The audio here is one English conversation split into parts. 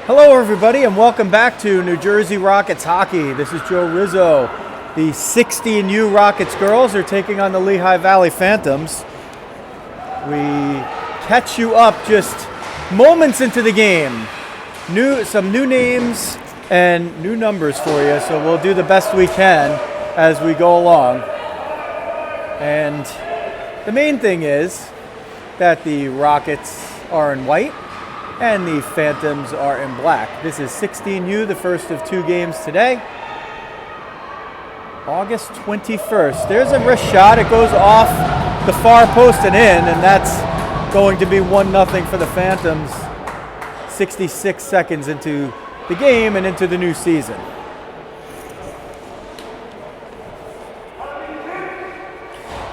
Hello everybody and welcome back to New Jersey Rockets hockey. This is Joe Rizzo. The 16U Rockets girls are taking on the Lehigh Valley Phantoms. We catch you up just moments into the game. Some new names and new numbers for you, so we'll do the best we can as we go along. And the main thing is that the Rockets are in white and the Phantoms are in black. This is 16U, the first of two games today. August 21st. There's a wrist shot. It goes off the far post and in, and that's going to be 1-0 for the Phantoms 66 seconds into the game and into the new season.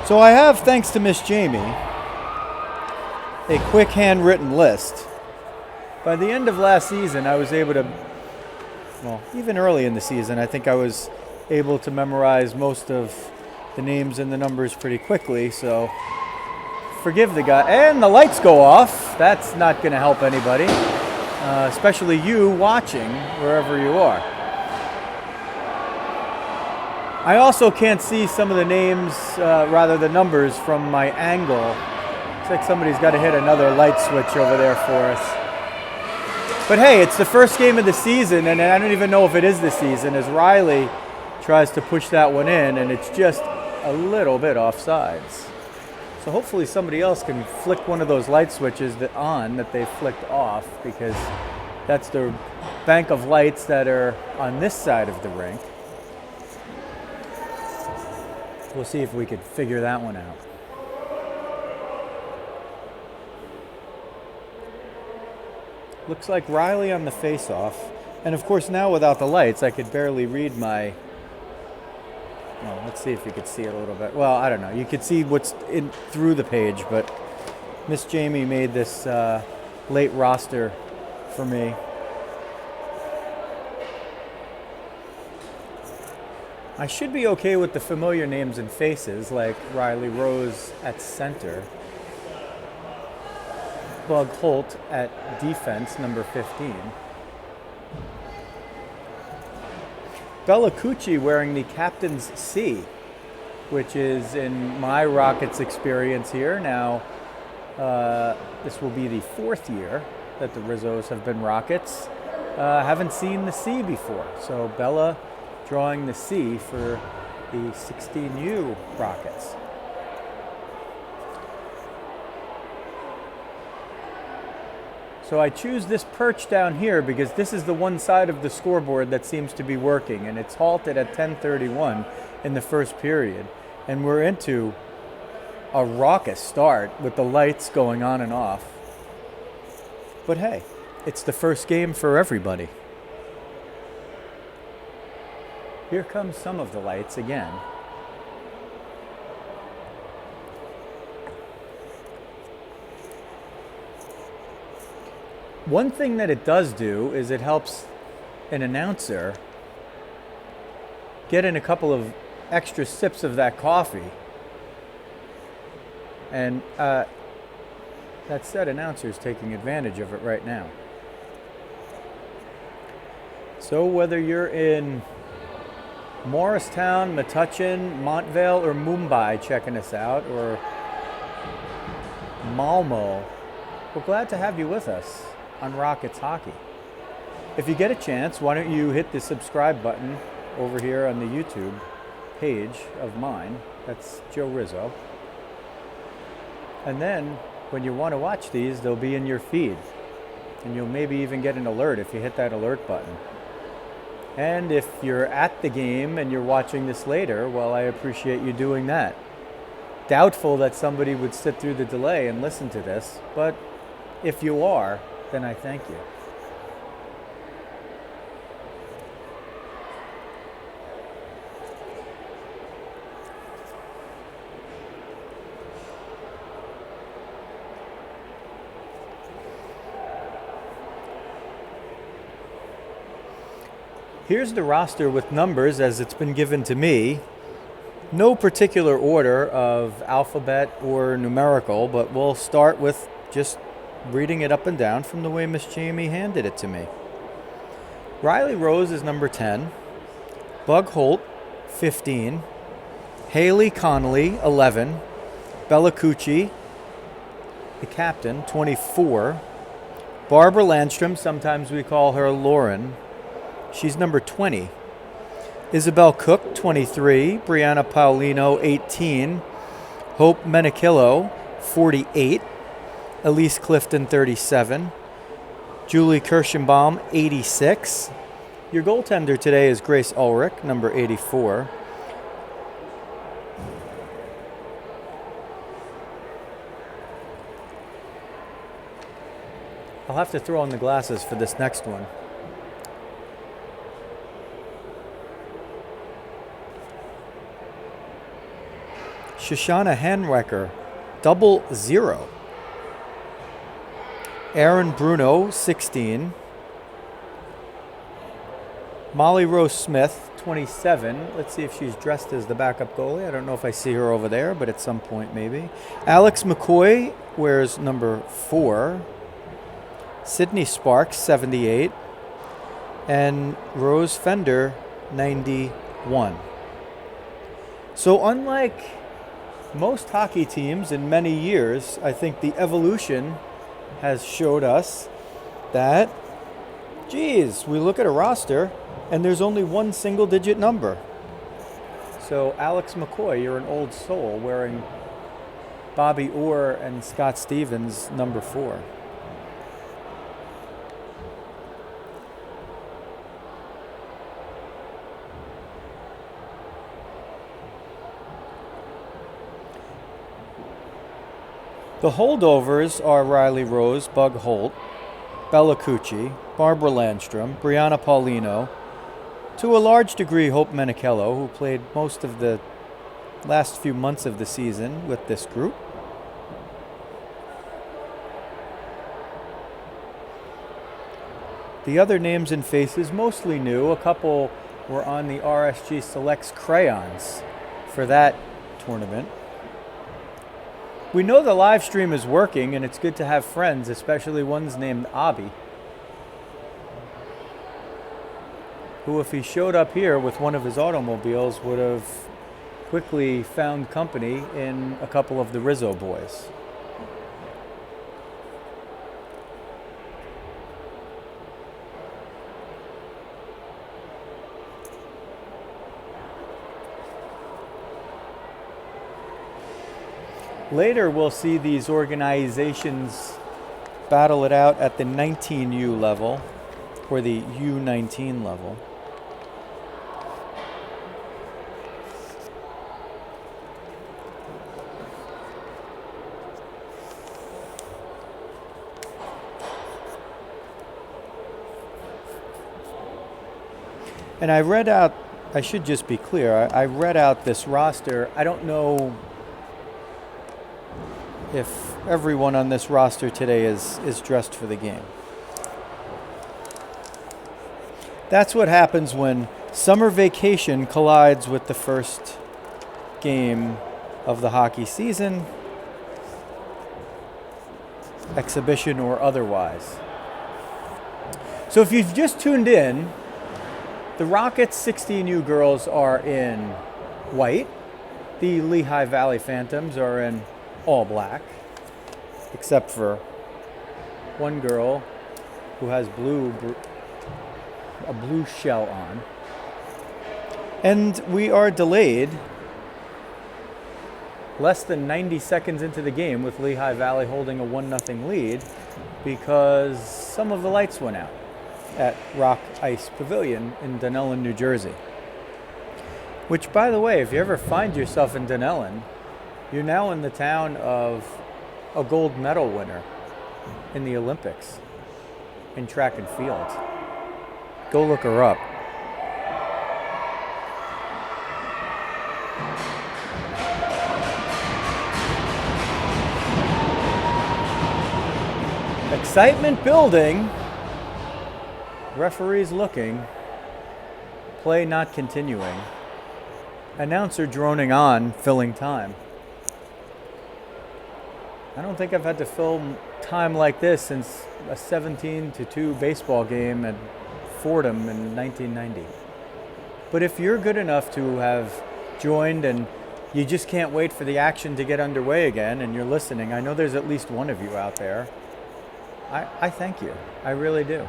So I have, thanks to Miss Jamie, a quick handwritten list. By the end of last season, I was able to, well, even early in the season, I think I was able to memorize most of the names and the numbers pretty quickly, so forgive the guy. And the lights go off. That's not going to help anybody, especially you watching wherever you are. I also can't see some of the names, rather the numbers, from my angle. Looks like somebody's got to hit another light switch over there for us. But hey, it's the first game of the season, and I don't even know if it is the season, as Riley tries to push that one in, and it's just a little bit offsides. So hopefully somebody else can flick one of those light switches that they flicked off, because that's the bank of lights that are on this side of the rink. We'll see if we could figure that one out. Looks like Riley on the face-off. And of course now without the lights, I could barely read my... Well, let's see if you could see it a little bit. Well, I don't know. You could see what's in through the page, but Miss Jamie made this late roster for me. I should be okay with the familiar names and faces, like Riley Rose at center. Bug Holt at defense, number 15. Bella Cucci wearing the captain's C, which is, in my Rockets experience here now, this will be the 4th year that the Rizzos have been Rockets. Haven't seen the C before, so Bella drawing the C for the 16U Rockets. So I choose this perch down here because this is the one side of the scoreboard that seems to be working, and it's halted at 10:31 in the first period. And we're into a raucous start with the lights going on and off. But hey, it's the first game for everybody. Here comes some of the lights again. One thing that it does do is it helps an announcer get in a couple of extra sips of that coffee. And that said announcer is taking advantage of it right now. So whether you're in Morristown, Metuchen, Montvale, or Mumbai checking us out, or Malmo, we're glad to have you with us on Rockets Hockey. If you get a chance, why don't you hit the subscribe button over here on the YouTube page of mine. That's Joe Rizzo. And then when you want to watch these, they'll be in your feed. And you'll maybe even get an alert if you hit that alert button. And if you're at the game and you're watching this later, well, I appreciate you doing that. Doubtful that somebody would sit through the delay and listen to this, but if you are, then I thank you. Here's the roster with numbers as it's been given to me. No particular order of alphabet or numerical, but we'll start with just reading it up and down from the way Miss Jamie handed it to me. Riley Rose is number 10. Bug Holt, 15. Haley Connolly, 11. Bella Cucci, the captain, 24. Barbara Landstrom, sometimes we call her Lauren. She's number 20. Isabel Cook, 23. Brianna Paulino, 18. Hope Menikillo, 48. Elise Clifton, 37. Julie Kirschenbaum, 86. Your goaltender today is Grace Ulrich, number 84. I'll have to throw on the glasses for this next one. Shoshana Henwecker, 00. Aaron Bruno, 16. Molly Rose Smith, 27. Let's see if she's dressed as the backup goalie. I don't know if I see her over there, but at some point maybe. Alex McCoy wears number 4. Sydney Sparks, 78. And Rose Fender, 91. So unlike most hockey teams in many years, I think the evolution has showed us that, geez, we look at a roster and there's only one single-digit number. So Alex McCoy, you're an old soul wearing Bobby Orr and Scott Stevens number 4. The holdovers are Riley Rose, Bug Holt, Bella Cucci, Barbara Landstrom, Brianna Paulino, to a large degree Hope Menikillo, who played most of the last few months of the season with this group. The other names and faces, mostly new. A couple were on the RSG Selects crayons for that tournament. We know the live stream is working, and it's good to have friends, especially ones named Abby, who, if he showed up here with one of his automobiles, would have quickly found company in a couple of the Rizzo boys. Later, we'll see these organizations battle it out at the 19U level, or the U19 level. And I read out, I should just be clear, I read out this roster. I don't know if everyone on this roster today is dressed for the game. That's what happens when summer vacation collides with the first game of the hockey season, exhibition or otherwise. So if you've just tuned in, the Rockets 16U girls are in white. The Lehigh Valley Phantoms are in all black, except for one girl who has a blue shell on. And we are delayed less than 90 seconds into the game with Lehigh Valley holding a 1-0 lead because some of the lights went out at Rock Ice Pavillion in Dunellen, New Jersey. Which, by the way, if you ever find yourself in Dunellen, you're now in the town of a gold medal winner in the Olympics in track and field. Go look her up. Excitement building. Referees looking. Play not continuing. Announcer droning on, filling time. I don't think I've had to fill time like this since a 17-2 baseball game at Fordham in 1990. But if you're good enough to have joined and you just can't wait for the action to get underway again and you're listening, I know there's at least one of you out there. I thank you. I really do.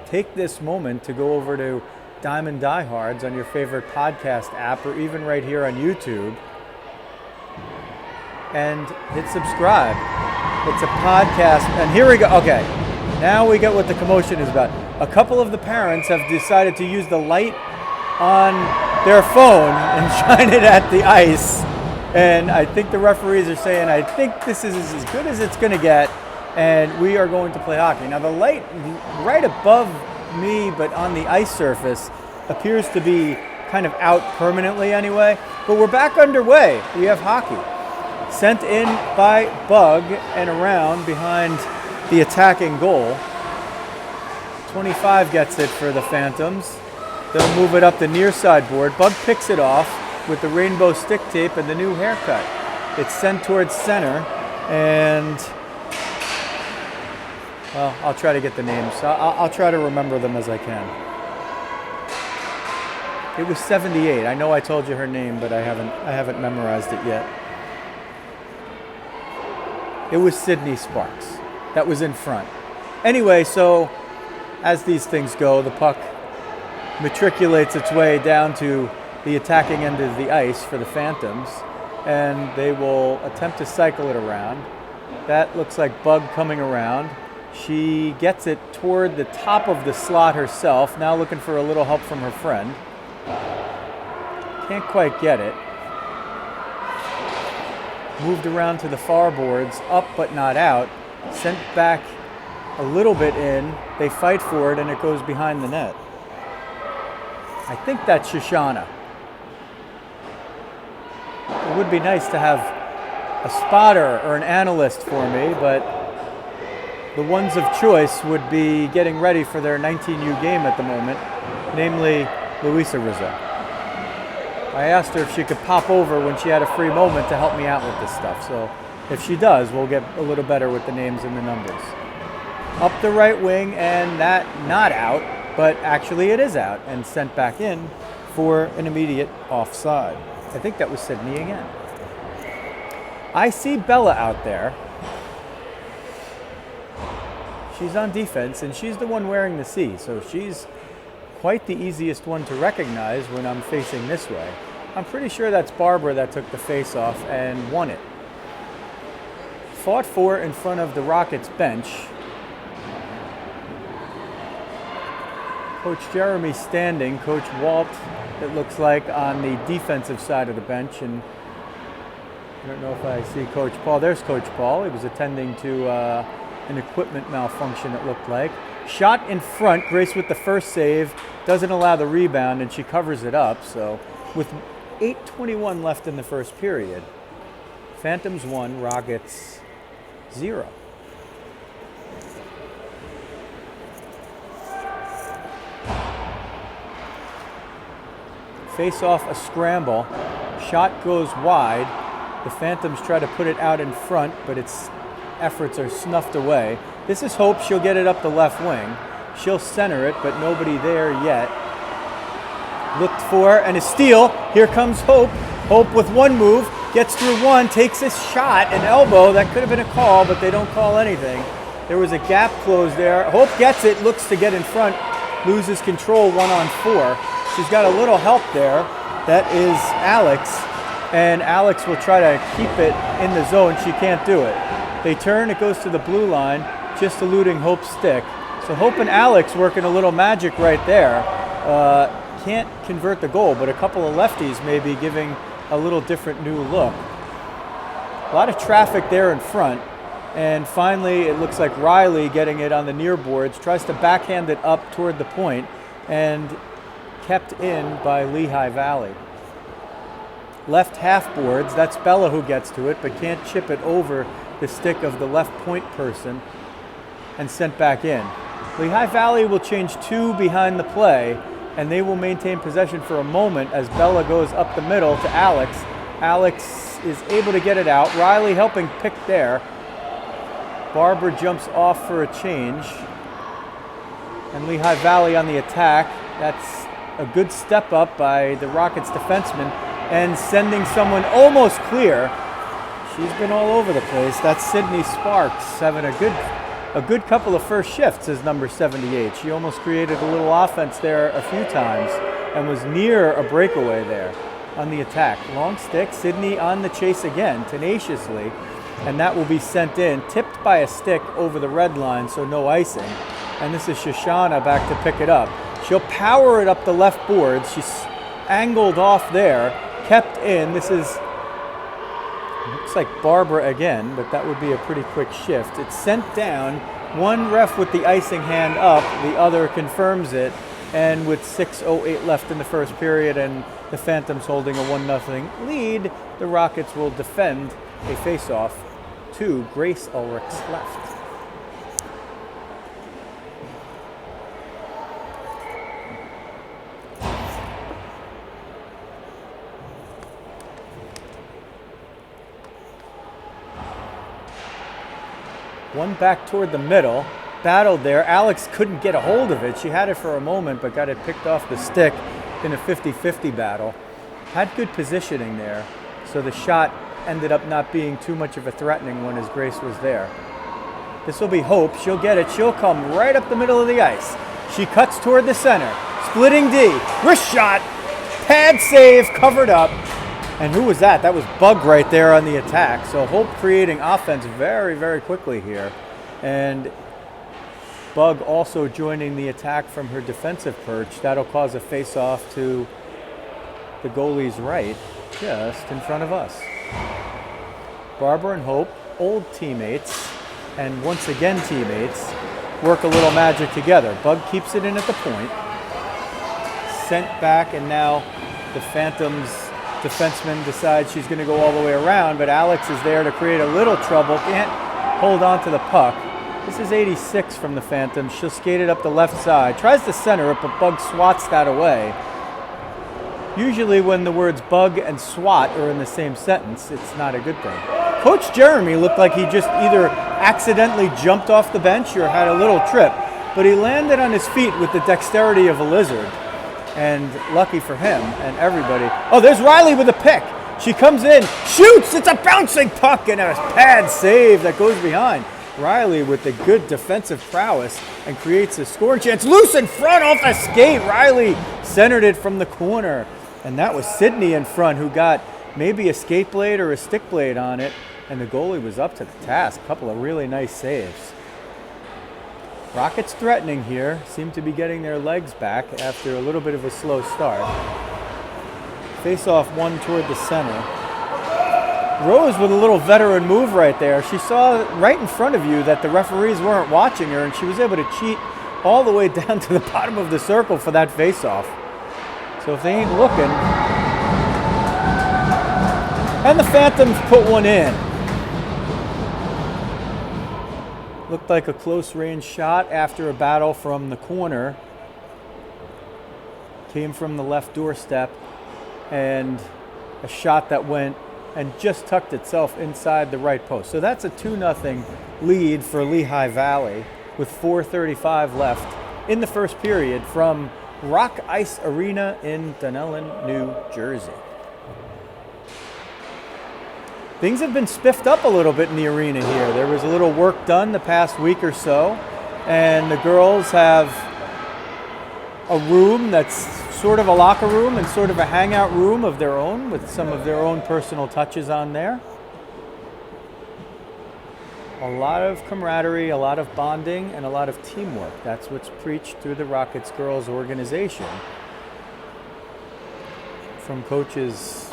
Take this moment to go over to Diamond Diehards on your favorite podcast app or even right here on YouTube and hit subscribe. It's a podcast, and here we go. Okay, now we get what the commotion is about. A couple of the parents have decided to use the light on their phone and shine it at the ice, and I think the referees are saying, I think this is as good as it's going to get, and we are going to play hockey. Now the light right above me, but on the ice surface, appears to be kind of out permanently anyway, but we're back underway. We have hockey. Sent in by Bug and around behind the attacking goal. 25 gets it for the Phantoms. They'll move it up the near side board. Bug picks it off with the rainbow stick tape and the new haircut. It's sent towards center, and well, I'll try to get the names. I'll try to remember them as I can. It was 78. I know I told you her name, but I haven't memorized it yet. It was Sydney Sparks that was in front. Anyway, so as these things go, the puck matriculates its way down to the attacking end of the ice for the Phantoms, and they will attempt to cycle it around. That looks like Bug coming around. She gets it toward the top of the slot herself, now looking for a little help from her friend. Can't quite get it. Moved around to the far boards, up but not out, sent back a little bit in, they fight for it and it goes behind the net. I think that's Shoshana. It would be nice to have a spotter or an analyst for me, but the ones of choice would be getting ready for their 19U game at the moment, namely Louisa Rizzo. I asked her if she could pop over when she had a free moment to help me out with this stuff. So if she does, we'll get a little better with the names and the numbers. Up the right wing, and that not out, but actually it is out and sent back in for an immediate offside. I think that was Sydney again. I see Bella out there. She's on defense, and she's the one wearing the C, so she's quite the easiest one to recognize when I'm facing this way. I'm pretty sure that's Barbara that took the face off and won it. Fought for in front of the Rockets bench. Coach Jeremy standing, Coach Walt, it looks like, on the defensive side of the bench, and I don't know if I see Coach Paul. There's Coach Paul. He was attending to an equipment malfunction, it looked like. Shot in front, Grace with the first save, doesn't allow the rebound, and she covers it up. So with 8:21 left in the first period, Phantoms 1, Rockets 0. Face off a scramble, shot goes wide. The Phantoms try to put it out in front, but its efforts are snuffed away. This is Hope. She'll get it up the left wing. She'll center it, but nobody there yet. Looked for, and a steal. Here comes Hope. Hope with one move, gets through one, takes a shot, an elbow. That could have been a call, but they don't call anything. There was a gap closed there. Hope gets it, looks to get in front, loses control 1-on-4. She's got a little help there. That is Alex, and Alex will try to keep it in the zone. She can't do it. They turn, it goes to the blue line, just eluding Hope's stick. So Hope and Alex working a little magic right there. Can't convert the goal, but a couple of lefties may be giving a little different new look. A lot of traffic there in front. And finally, it looks like Riley getting it on the near boards, tries to backhand it up toward the point, and kept in by Lehigh Valley. Left half boards, that's Bella who gets to it, but can't chip it over the stick of the left point person and sent back in. Lehigh Valley will change 2 behind the play, and they will maintain possession for a moment as Bella goes up the middle to Alex. Alex is able to get it out. Riley helping pick there. Barbara jumps off for a change. And Lehigh Valley on the attack. That's a good step up by the Rockets defenseman and sending someone almost clear. She's been all over the place. That's Sydney Sparks having a good couple of first shifts as number 78. She almost created a little offense there a few times and was near a breakaway there on the attack. Long stick, Sydney on the chase again, tenaciously, and that will be sent in, tipped by a stick over the red line, so no icing. And this is Shoshana back to pick it up. She'll power it up the left board. She's angled off there, kept in. This is, looks like Barbara again, but that would be a pretty quick shift. It's sent down, one ref with the icing hand up, the other confirms it, and with 6:08 left in the first period and the Phantoms holding a 1-0 lead, the Rockets will defend a face-off to Grace Ulrich's left. One back toward the middle, battled there. Alex couldn't get a hold of it. She had it for a moment, but got it picked off the stick in a 50-50 battle. Had good positioning there, so the shot ended up not being too much of a threatening one as Grace was there. This will be Hope. She'll get it. She'll come right up the middle of the ice. She cuts toward the center. Splitting D. Wrist shot. Pad save. Covered up. And who was that? That was Bug right there on the attack. So Hope creating offense very, very quickly here. And Bug also joining the attack from her defensive perch. That'll cause a face-off to the goalie's right, just in front of us. Barbara and Hope, old teammates, and once again teammates, work a little magic together. Bug keeps it in at the point. Sent back, and now the Phantoms defenseman decides she's going to go all the way around, but Alex is there to create a little trouble. Can't hold on to the puck. This is 86 from the Phantoms. She'll skate it up the left side. Tries to center it, but Bug swats that away. Usually when the words bug and swat are in the same sentence, it's not a good thing. Coach Jeremy looked like he just either accidentally jumped off the bench or had a little trip, but he landed on his feet with the dexterity of a lizard. And lucky for him and everybody. Oh, there's Riley with a pick. She comes in, shoots, it's a bouncing puck and a pad save that goes behind. Riley with the good defensive prowess and creates a scoring chance. Loose in front off a skate. Riley centered it from the corner. And that was Sydney in front who got maybe a skate blade or a stick blade on it. And the goalie was up to the task. A couple of really nice saves. Rockets threatening here. Seem to be getting their legs back after a little bit of a slow start. Face off one toward the center. Rose with a little veteran move right there. She saw right in front of you that the referees weren't watching her, and she was able to cheat all the way down to the bottom of the circle for that face-off. So if they ain't looking. And the Phantoms put one in. Looked like a close range shot after a battle from the corner. Came from the left doorstep, and a shot that went and just tucked itself inside the right post. So that's a 2-0 lead for Lehigh Valley with 4:35 left in the first period from Rock Ice Arena in Dunellen, New Jersey. Things have been spiffed up a little bit in the arena here. There was a little work done the past week or so, and the girls have a room that's sort of a locker room and sort of a hangout room of their own with some of their own personal touches on there. A lot of camaraderie, a lot of bonding, and a lot of teamwork. That's what's preached through the Rockets girls organization. From coaches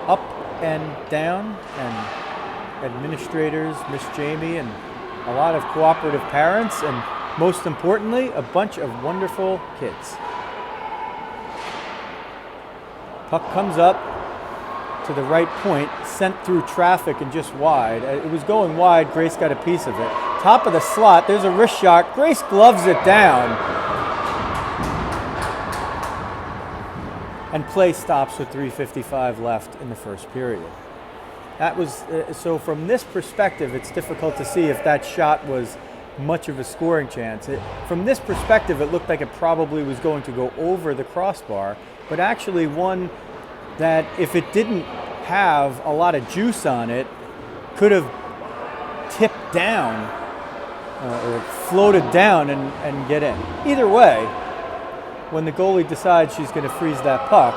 up and down, and administrators, Miss Jamie, and a lot of cooperative parents, and most importantly, a bunch of wonderful kids. Puck comes up to the right point, sent through traffic and just wide. It was going wide. Grace got a piece of it. Top of the slot, there's a wrist shot. Grace gloves it down. And play stops with 3:55 left in the first period. That was, so from this perspective, it's difficult to see if that shot was much of a scoring chance. From this perspective, it looked like it probably was going to go over the crossbar, but actually one that, if it didn't have a lot of juice on it, could have tipped down or floated down and get in. Either way, when the goalie decides she's going to freeze that puck,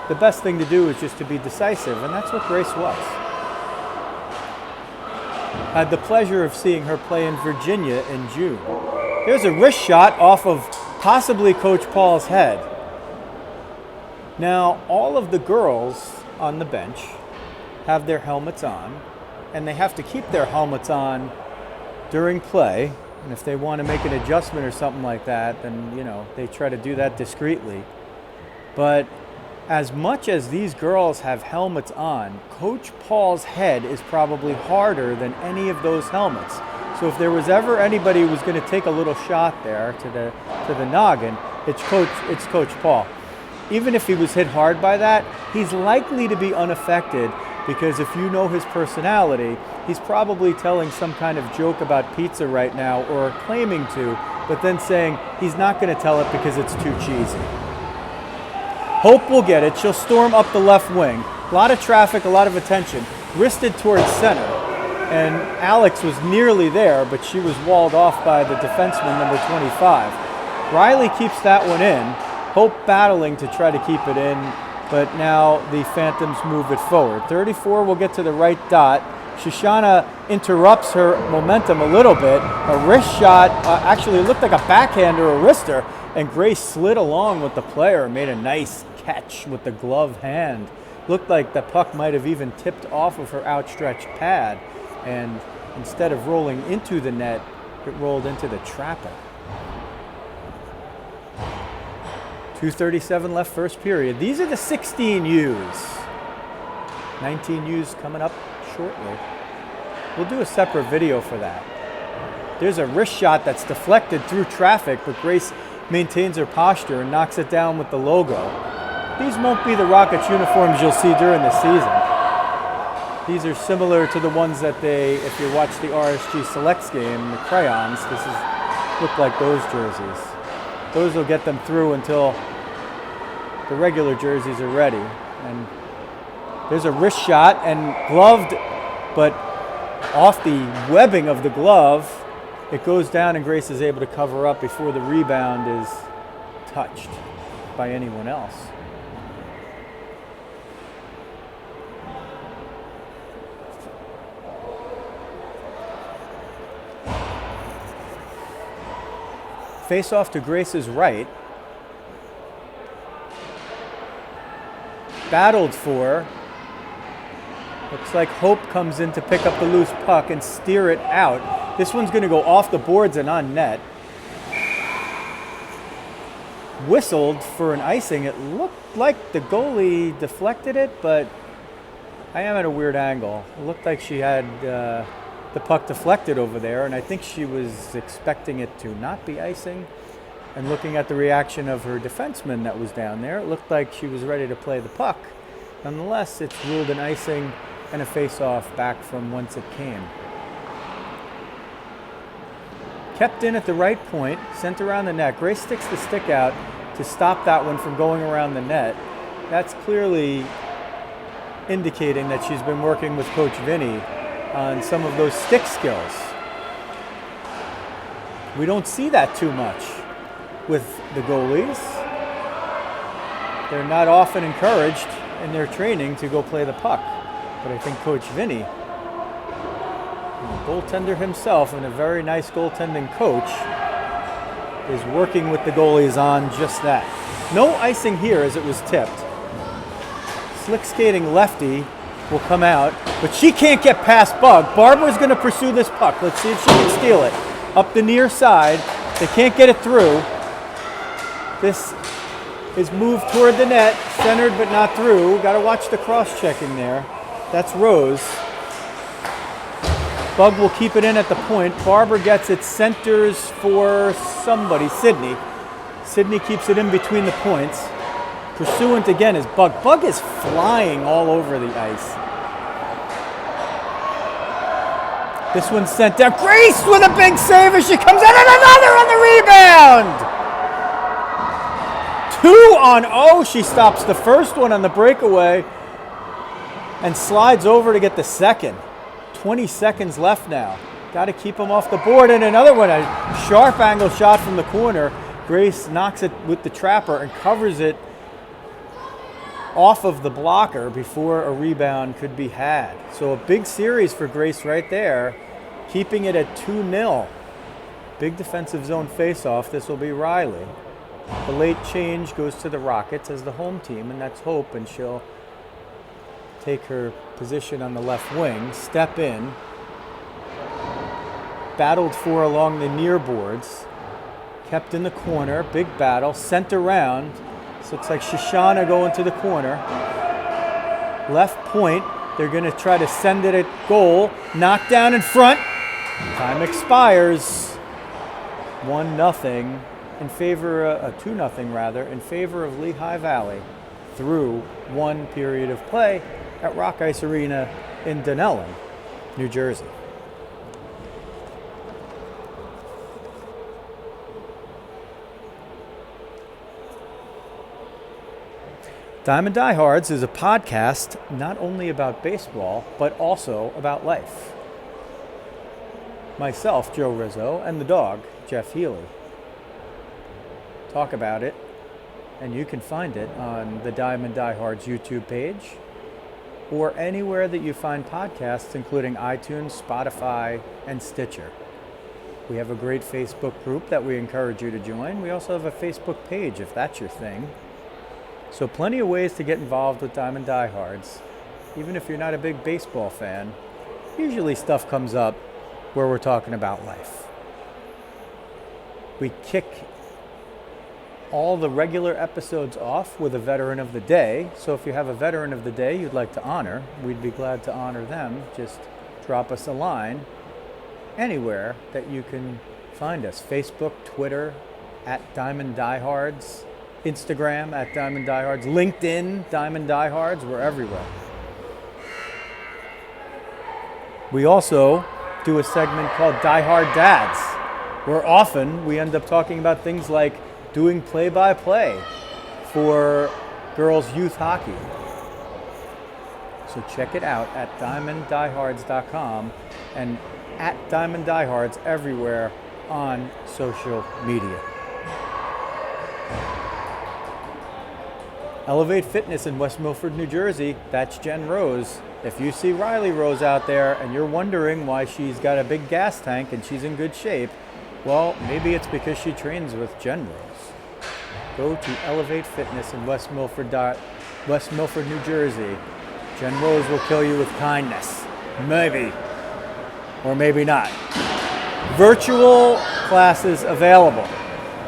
the best thing to do is just to be decisive, and that's what Grace was. I had the pleasure of seeing her play in Virginia in June. There's a wrist shot off of possibly Coach Paul's head. Now, all of the girls on the bench have their helmets on, and they have to keep their helmets on during play. And if they want to make an adjustment or something like that, then, you know, they try to do that discreetly. But as much as these girls have helmets on, Coach Paul's head is probably harder than any of those helmets. So if there was ever anybody who was going to take a little shot there to the noggin, it's Coach Paul. Even if he was hit hard by that, he's likely to be unaffected, because if you know his personality, he's probably telling some kind of joke about pizza right now, or claiming to, but then saying he's not going to tell it because it's too cheesy. Hope will get it. She'll storm up the left wing. A lot of traffic, a lot of attention. Wristed towards center. And Alex was nearly there, but she was walled off by the defenseman, number 25. Riley keeps that one in. Hope battling to try to keep it in, but now the Phantoms move it forward. 34 will get to the right dot. Shoshana interrupts her momentum a little bit. A wrist shot, actually it looked like a backhand or a wrister, and Grace slid along with the player, made a nice catch with the glove hand. Looked like the puck might have even tipped off of her outstretched pad, and instead of rolling into the net, it rolled into the trapper. 2:37 left first period. These are the 16 U's. 19 U's coming up shortly. We'll do a separate video for that. There's a wrist shot that's deflected through traffic, but Grace maintains her posture and knocks it down with the logo. These won't be the Rockets uniforms you'll see during the season. These are similar to the ones that if you watch the RSG Selects game, the crayons, look like those jerseys. Those will get them through until the regular jerseys are ready. And there's a wrist shot, and gloved, but off the webbing of the glove, it goes down, and Grace is able to cover up before the rebound is touched by anyone else. Face off to Grace's right. Battled for. Looks like Hope comes in to pick up the loose puck and steer it out. This one's going to go off the boards and on net. Whistled for an icing. It looked like the goalie deflected it, but I am at a weird angle. It looked like she had the puck deflected over there, and I think she was expecting it to not be icing. And looking at the reaction of her defenseman that was down there, it looked like she was ready to play the puck. Nonetheless, it's ruled an icing and a face-off back from whence it came. Kept in at the right point, sent around the net. Grace sticks the stick out to stop that one from going around the net. That's clearly indicating that she's been working with Coach Vinny on some of those stick skills. We don't see that too much with the goalies. They're not often encouraged in their training to go play the puck. But I think Coach Vinny, the goaltender himself and a very nice goaltending coach, is working with the goalies on just that. No icing here as it was tipped. Slick skating lefty will come out, but she can't get past Bug. Barbara's going to pursue this puck. Let's see if she can steal it. Up the near side. They can't get it through. This is moved toward the net, centered but not through. Got to watch the cross-checking there. That's Rose. Bug will keep it in at the point. Barbara gets it, centers for somebody, Sydney. Sydney keeps it in between the points. Pursuant again is Bug. Bug is flying all over the ice. This one's sent down. Grace with a big save as she comes in, and another on the rebound. 2-0. She stops the first one on the breakaway and slides over to get the second. 20 seconds left now. Got to keep them off the board. And another one, a sharp angle shot from the corner. Grace knocks it with the trapper and covers it off of the blocker before a rebound could be had. So a big series for Grace right there, keeping it at 2-0. Big defensive zone face-off. This will be Riley. The late change goes to the Rockets as the home team, and that's Hope, and she'll take her position on the left wing, step in, battled for along the near boards, kept in the corner, big battle, sent around. This looks like Shoshana going to the corner. Left point, they're going to try to send it at goal. Knocked down in front. Time expires. 1-0 in favor, 2-0 rather, in favor of Lehigh Valley through one period of play at Rock Ice Arena in Dunellen, New Jersey. Diamond Diehards is a podcast not only about baseball, but also about life. Myself, Joe Rizzo, and the dog, Jeff Healy, talk about it, and you can find it on the Diamond Diehards YouTube page or anywhere that you find podcasts, including iTunes, Spotify, and Stitcher. We have a great Facebook group that we encourage you to join. We also have a Facebook page if that's your thing. So plenty of ways to get involved with Diamond Diehards. Even if you're not a big baseball fan, usually stuff comes up where we're talking about life. We kick all the regular episodes off with a Veteran of the Day. So if you have a Veteran of the Day you'd like to honor, we'd be glad to honor them. Just drop us a line anywhere that you can find us. Facebook, Twitter, at Diamond Diehards. Instagram at Diamond Diehards, LinkedIn, Diamond Diehards, we're everywhere. We also do a segment called Die Hard Dads, where often we end up talking about things like doing play-by-play for girls' youth hockey. So check it out at diamonddiehards.com and at Diamond Diehards everywhere on social media. Elevate Fitness in West Milford, New Jersey. That's Jen Rose. If you see Riley Rose out there and you're wondering why she's got a big gas tank and she's in good shape, well, maybe it's because she trains with Jen Rose. Go to Elevate Fitness in West Milford, New Jersey. Jen Rose will kill you with kindness. Maybe. Or maybe not. Virtual classes available.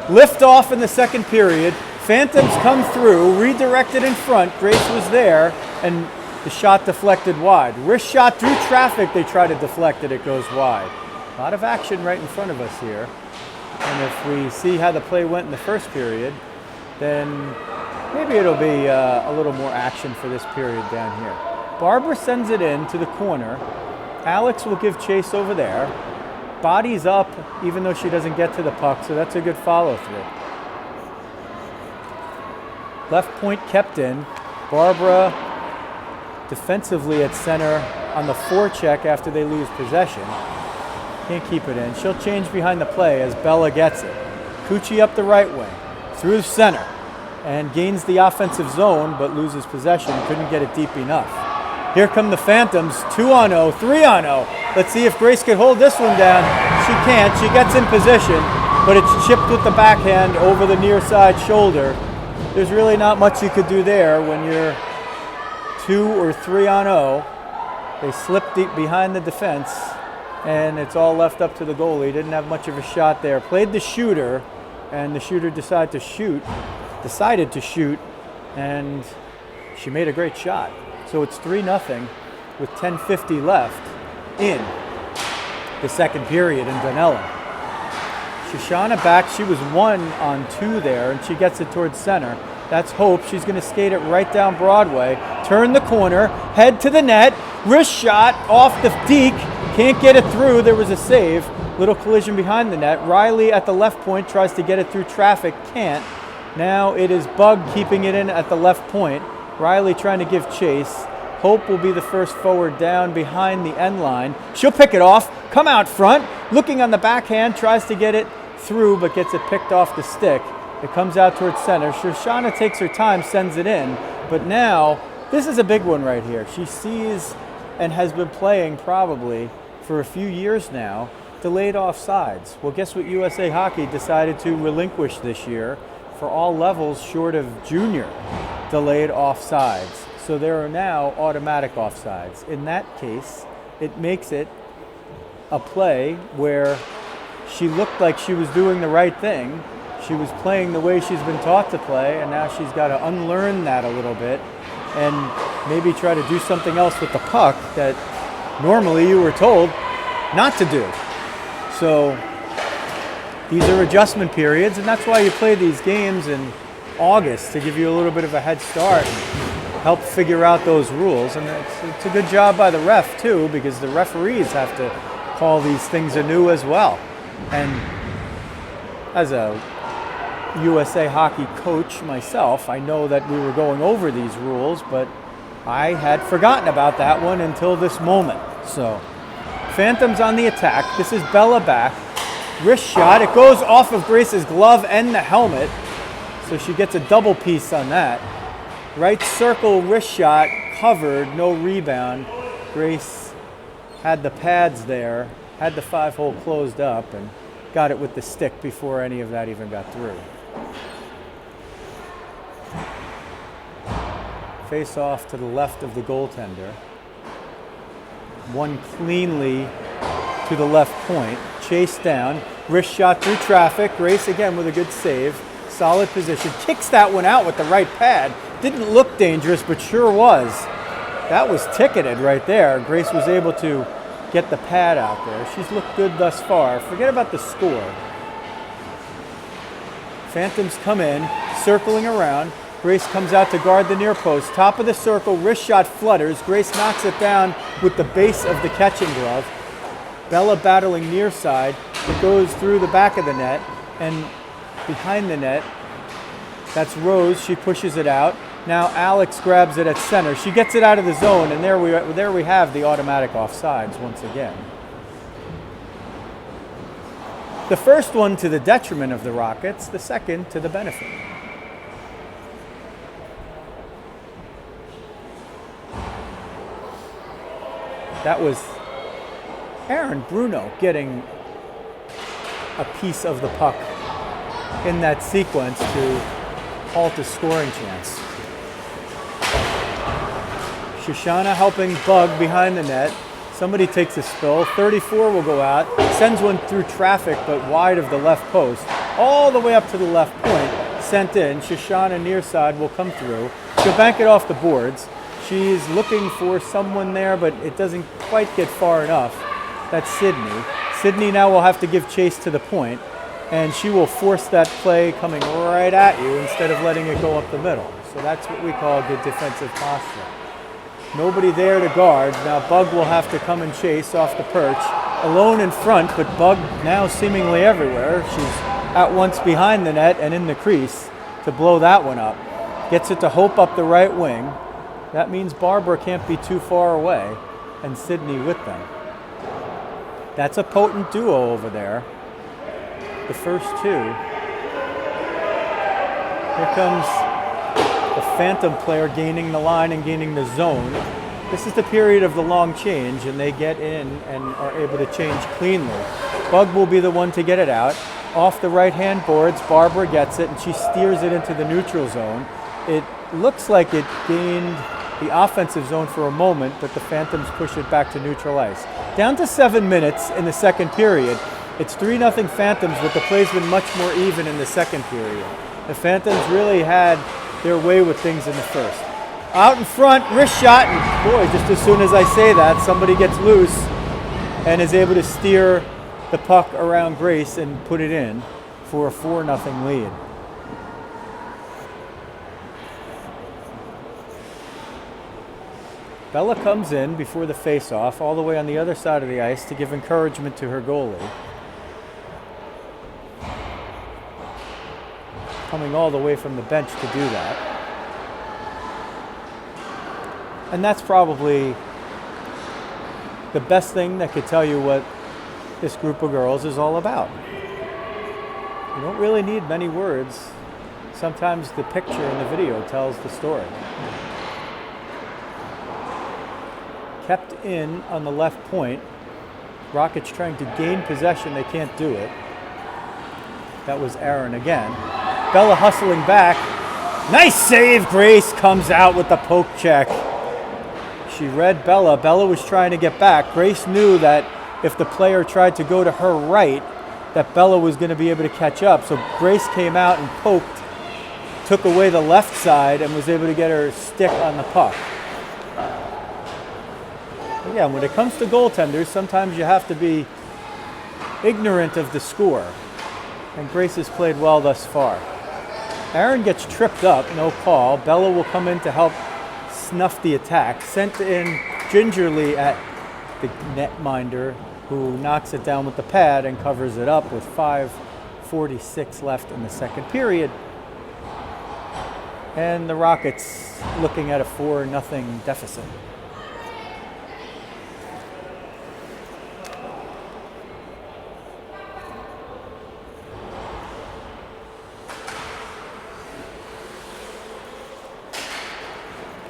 Lift off in the second period. Phantoms come through, redirected in front. Grace was there, and the shot deflected wide. Wrist shot through traffic. They try to deflect it. It goes wide. A lot of action right in front of us here. And if we see how the play went in the first period, then maybe it'll be a little more action for this period down here. Barbara sends it in to the corner. Alex will give chase over there. Body's up, even though she doesn't get to the puck, so that's a good follow-through. Left point kept in. Barbara defensively at center on the forecheck after they lose possession. Can't keep it in. She'll change behind the play as Bella gets it. Cucci up the right wing, through center, and gains the offensive zone, but loses possession. Couldn't get it deep enough. Here come the Phantoms, 2-0, 3-0. Let's see if Grace can hold this one down. She can't. She gets in position, but it's chipped with the backhand over the near side shoulder. There's really not much you could do there when you're 2 or 3-0. They slip deep behind the defense, and it's all left up to the goalie. Didn't have much of a shot there. Played the shooter, and the shooter decided to shoot, and she made a great shot. So it's 3-0 with 10:50 left in the second period in Dunellen. Shoshana back, she was 1-on-2 there, and she gets it towards center. That's Hope. She's going to skate it right down Broadway. Turn the corner, head to the net, wrist shot off the deke, Can't get it through. There was a save. Little collision behind the net. Riley at the left point tries to get it through traffic. Can't. Now it is Bug keeping it in at the left point. Riley trying to give chase. Hope will be the first forward down behind the end line. She'll pick it off. Come out front. Looking on the backhand. Tries to get it through but gets it picked off the stick. It comes out towards center. Shoshana takes her time, sends it in. But now, this is a big one right here. She sees and has been playing probably for a few years now, delayed offsides. Well, guess what USA Hockey decided to relinquish this year for all levels short of junior delayed offsides. So there are now automatic offsides. In that case, it makes it a play where she looked like she was doing the right thing. She was playing the way she's been taught to play, and now she's got to unlearn that a little bit and maybe try to do something else with the puck that normally you were told not to do. So these are adjustment periods, and that's why you play these games in August, to give you a little bit of a head start and help figure out those rules. And it's a good job by the ref too, because the referees have to call these things anew as well. And as a USA Hockey coach myself, I know that we were going over these rules, but I had forgotten about that one until this moment. So Phantoms on the attack. This is Bella back. Wrist shot. It goes off of Grace's glove and the helmet, so she gets a double piece on that. Right circle wrist shot covered, no rebound. Grace had the pads there, had the 5-hole closed up, and got it with the stick before any of that even got through. Face off to the left of the goaltender. One cleanly to the left point. Chase down. Wrist shot through traffic. Grace again with a good save. Solid position. Kicks that one out with the right pad. Didn't look dangerous, but sure was. That was ticketed right there. Grace was able to get the pad out there. She's looked good thus far. Forget about the score. Phantoms come in, circling around. Grace comes out to guard the near post. Top of the circle, wrist shot flutters. Grace knocks it down with the base of the catching glove. Bella battling near side. It goes through the back of the net and behind the net. That's Rose. She pushes it out. Now Alex grabs it at center. She gets it out of the zone, and there we have the automatic offsides once again. The first one to the detriment of the Rockets, the second to the benefit. That was Aaron Bruno getting a piece of the puck in that sequence to halt a scoring chance. Shoshana helping Bug behind the net. Somebody takes a spill. 34 will go out. Sends one through traffic, but wide of the left post. All the way up to the left point. Sent in. Shoshana near side will come through. She'll bank it off the boards. She's looking for someone there, but it doesn't quite get far enough. That's Sydney. Sydney now will have to give chase to the point, and she will force that play coming right at you instead of letting it go up the middle. So that's what we call good defensive posture. Nobody there to guard. Now Bug will have to come and chase off the perch. Alone in front, but Bug now seemingly everywhere. She's at once behind the net and in the crease to blow that one up. Gets it to Hope up the right wing. That means Barbara can't be too far away, and Sydney with them. That's a potent duo over there. The first two. Here comes the Phantom player gaining the line and gaining the zone. This is the period of the long change, and they get in and are able to change cleanly. Bug will be the one to get it out. Off the right-hand boards, Barbara gets it, and she steers it into the neutral zone. It looks like it gained the offensive zone for a moment, but the Phantoms push it back to neutral ice. Down to 7 minutes in the second period. It's 3-0 Phantoms, but the play's been much more even in the second period. The Phantoms really had their way with things in the first. Out in front, wrist shot, and boy, just as soon as I say that, somebody gets loose and is able to steer the puck around Grace and put it in for a 4-0 lead. Bella comes in before the face-off, all the way on the other side of the ice to give encouragement to her goalie. Coming all the way from the bench to do that. And that's probably the best thing that could tell you what this group of girls is all about. You don't really need many words. Sometimes the picture in the video tells the story. Kept in on the left point. Rockets trying to gain possession. They can't do it. That was Aaron again. Bella hustling back. Nice save. Grace comes out with the poke check. She read Bella. Bella was trying to get back. Grace knew that if the player tried to go to her right, that Bella was going to be able to catch up. So Grace came out and poked, took away the left side, and was able to get her stick on the puck. Yeah, when it comes to goaltenders, sometimes you have to be ignorant of the score. And Grace has played well thus far. Aaron gets tripped up, no call. Bella will come in to help snuff the attack. Sent in gingerly at the netminder, who knocks it down with the pad and covers it up with 5:46 left in the second period. And the Rockets looking at a 4-0 deficit.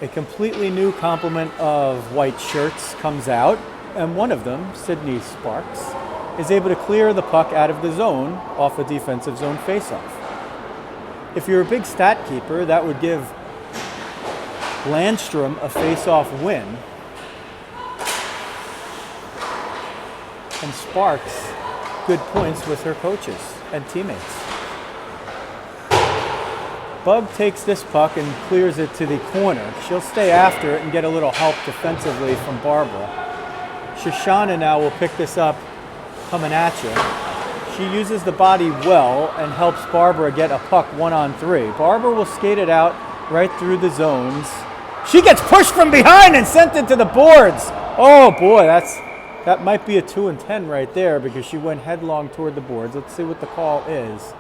A completely new complement of white shirts comes out, and one of them, Sydney Sparks, is able to clear the puck out of the zone off a defensive zone faceoff. If you're a big stat keeper, that would give Landstrom a faceoff win, and Sparks good points with her coaches and teammates. Bug takes this puck and clears it to the corner. She'll stay after it and get a little help defensively from Barbara. Shoshana now will pick this up coming at you. She uses the body well and helps Barbara get a puck 1-on-3. Barbara will skate it out right through the zones. She gets pushed from behind and sent into the boards. Oh boy, that might be a 2-10 right there because she went headlong toward the boards. Let's see what the call is.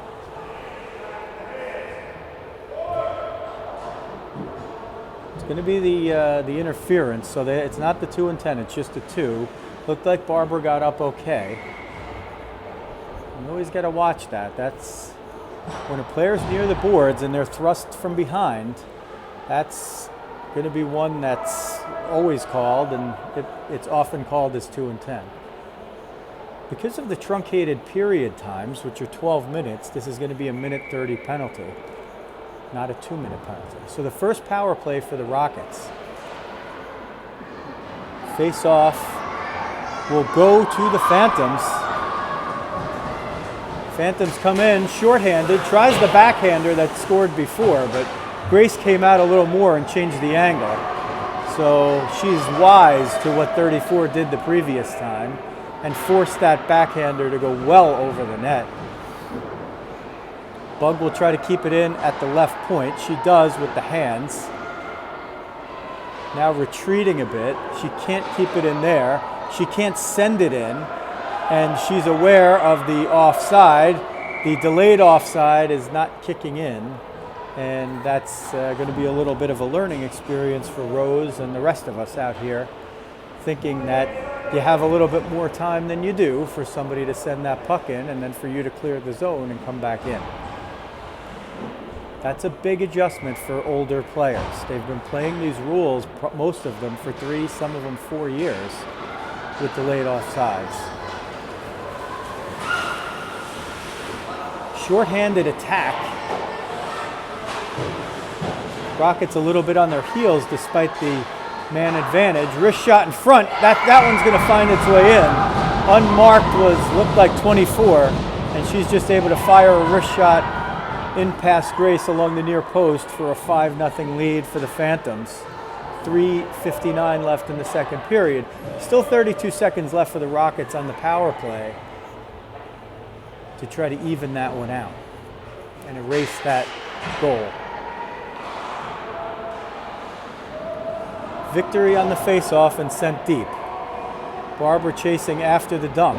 Going to be the interference, so it's not the 2-10, it's just a 2. Looked like Barbara got up okay. You always got to watch that. That's when a player's near the boards and they're thrust from behind. That's going to be one that's always called, and it's often called as 2-10. Because of the truncated period times, which are 12 minutes, this is going to be a 1:30 penalty. Not a 2-minute penalty. So the first power play for the Rockets. Face-off will go to the Phantoms. Phantoms come in shorthanded, tries the backhander that scored before, but Grace came out a little more and changed the angle. So she's wise to what 34 did the previous time and forced that backhander to go well over the net. Bug will try to keep it in at the left point. She does with the hands. Now retreating a bit. She can't keep it in there. She can't send it in. And she's aware of the offside. The delayed offside is not kicking in. And that's going to be a little bit of a learning experience for Rose and the rest of us out here, thinking that you have a little bit more time than you do for somebody to send that puck in and then for you to clear the zone and come back in. That's a big adjustment for older players. They've been playing these rules, most of them, for 3, some of them 4 years, with delayed offsides. Short-handed attack. Rockets a little bit on their heels despite the man advantage. Wrist shot in front. That one's going to find its way in. Unmarked looked like 24, and she's just able to fire a wrist shot in past Grace along the near post for a 5-0 lead for the Phantoms. 3:59 left in the second period. Still 32 seconds left for the Rockets on the power play to try to even that one out and erase that goal. Victory on the face-off and sent deep. Barbara chasing after the dump.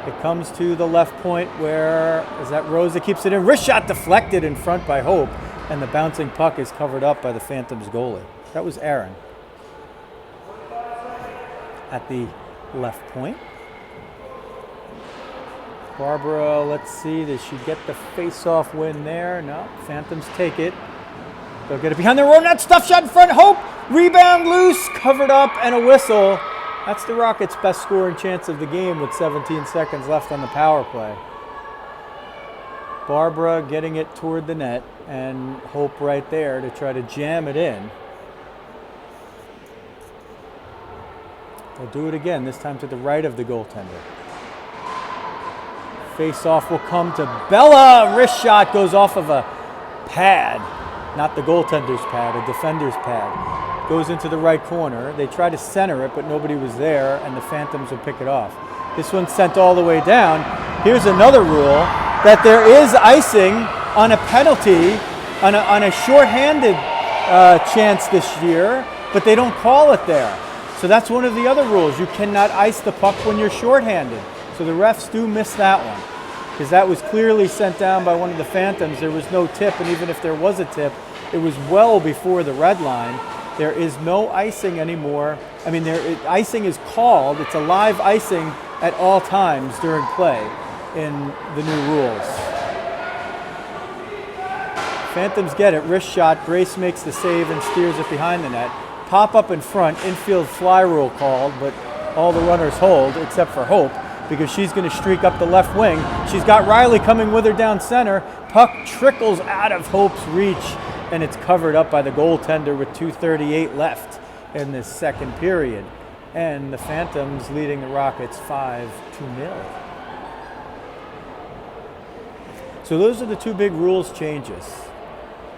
It comes to the left point where, is that Rose that keeps it in? Wrist shot deflected in front by Hope, and the bouncing puck is covered up by the Phantoms goalie. That was Aaron. At the left point. Barbara, let's see, does she get the face-off win there? No, Phantoms take it. They'll get it behind their own net, stuff shot in front, Hope, rebound loose, covered up, and a whistle. That's the Rockets' best scoring chance of the game with 17 seconds left on the power play. Barbara getting it toward the net, and Hope right there to try to jam it in. They'll do it again, this time to the right of the goaltender. Face-off will come to Bella. Wrist shot goes off of a pad. Not the goaltender's pad, a defender's pad. Goes into the right corner. They try to center it, but nobody was there, and the Phantoms will pick it off. This one's sent all the way down. Here's another rule, that there is icing on a penalty, on a shorthanded chance this year, but they don't call it there. So that's one of the other rules. You cannot ice the puck when you're shorthanded. So the refs do miss that one, because that was clearly sent down by one of the Phantoms. There was no tip, and even if there was a tip, it was well before the red line. There is no icing anymore. I mean, icing is called. It's a live icing at all times during play in the new rules. Phantoms get it. Wrist shot. Grace makes the save and steers it behind the net. Pop up in front. Infield fly rule called, but all the runners hold except for Hope, because she's going to streak up the left wing. She's got Riley coming with her down center. Puck trickles out of Hope's reach, and it's covered up by the goaltender with 2:38 left in this second period. And the Phantoms leading the Rockets 5-0. So those are the two big rules changes.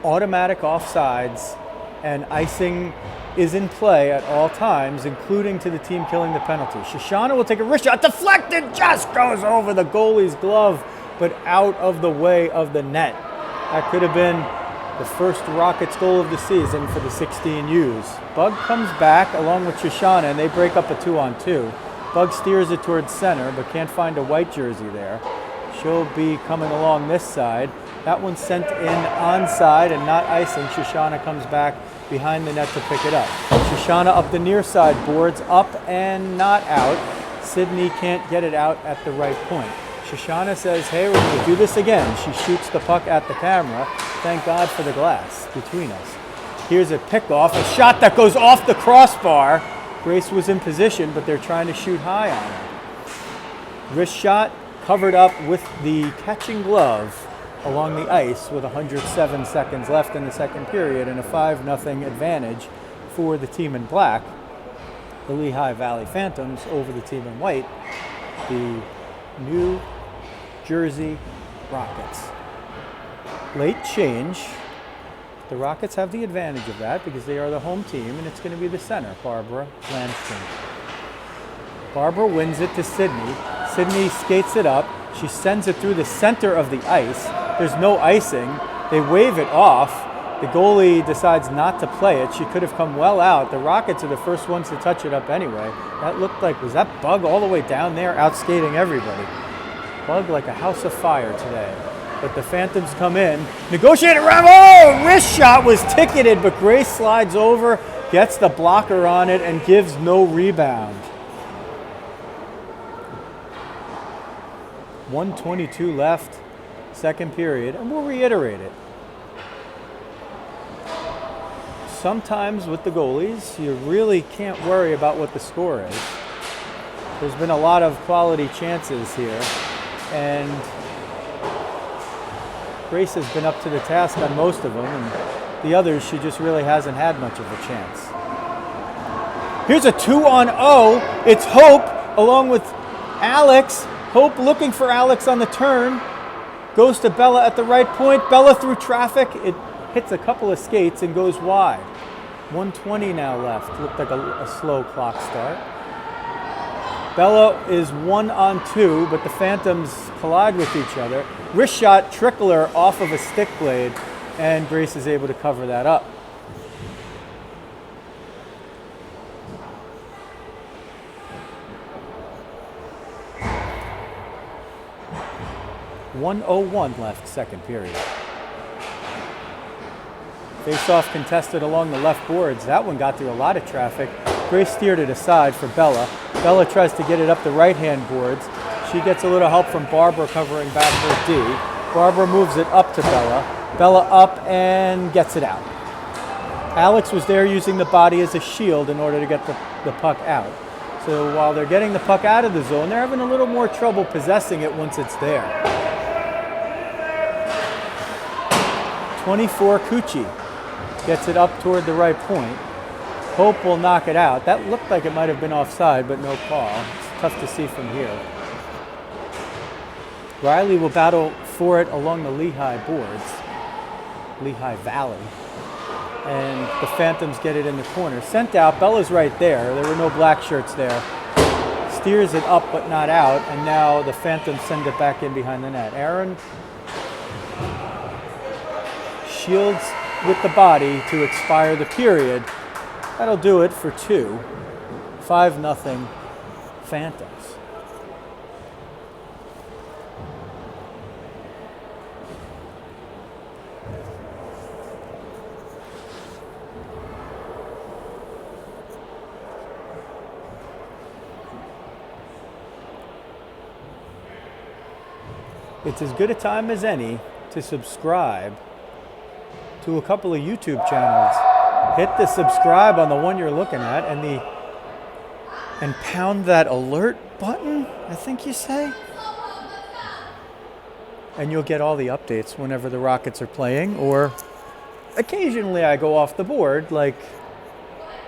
Automatic offsides and icing is in play at all times, including to the team killing the penalty. Shoshana will take a wrist shot, deflected, just goes over the goalie's glove, but out of the way of the net. That could have been the first Rockets goal of the season for the 16Us. Bug comes back along with Shoshana, and they break up a 2-on-2. Bug steers it towards center, but can't find a white jersey there. She'll be coming along this side. That one's sent in onside and not icing. Shoshana comes back behind the net to pick it up. Shoshana up the near side, boards up and not out. Sydney can't get it out at the right point. Shoshana says, hey, we're going to do this again. She shoots the puck at the camera. Thank God for the glass between us. Here's a pickoff, a shot that goes off the crossbar. Grace was in position, but they're trying to shoot high on her. Wrist shot covered up with the catching glove along the ice with 107 seconds left in the second period and a 5-0 advantage for the team in black, the Lehigh Valley Phantoms, over the team in white, the New Jersey Rockets. Late change. The Rockets have the advantage of that because they are the home team, and it's going to be the center, Barbara Landstrom. Barbara wins it to Sydney. Sydney skates it up. She sends it through the center of the ice. There's no icing. They wave it off. The goalie decides not to play it. She could have come well out. The Rockets are the first ones to touch it up anyway. That looked like, was that Bug all the way down there out skating everybody? Bug like a house of fire today. But the Phantoms come in, negotiate around. Oh, wrist shot was ticketed, but Grace slides over, gets the blocker on it, and gives no rebound. 1:22 left, second period, and we'll reiterate it. Sometimes with the goalies, you really can't worry about what the score is. There's been a lot of quality chances here, and Grace has been up to the task on most of them, and the others, she just really hasn't had much of a chance. Here's a 2-on-0. It's Hope along with Alex. Hope looking for Alex on the turn. Goes to Bella at the right point. Bella through traffic. It hits a couple of skates and goes wide. 1:20 now left. Looked like a slow clock start. Bella is 1-on-2, but the Phantoms collide with each other. Wrist shot, trickler off of a stick blade, and Grace is able to cover that up. 1:01 left, second period. Face-off contested along the left boards. That one got through a lot of traffic. Grace steered it aside for Bella. Bella tries to get it up the right-hand boards. She gets a little help from Barbara covering back for D. Barbara moves it up to Bella. Bella up and gets it out. Alex was there using the body as a shield in order to get the puck out. So while they're getting the puck out of the zone, they're having a little more trouble possessing it once it's there. 24 Cucci gets it up toward the right point. Hope will knock it out. That looked like it might have been offside, but no call. It's tough to see from here. Riley will battle for it along the Lehigh boards, Lehigh Valley. And the Phantoms get it in the corner. Sent out, Bella's right there. There were no black shirts there. Steers it up but not out, and now the Phantoms send it back in behind the net. Aaron shields with the body to expire the period. That'll do it for 2. 5-0 Phantoms. It's as good a time as any to subscribe to a couple of YouTube channels. Hit the subscribe on the one you're looking at and pound that alert button, I think you say. And you'll get all the updates whenever the Rockets are playing, or occasionally I go off the board, like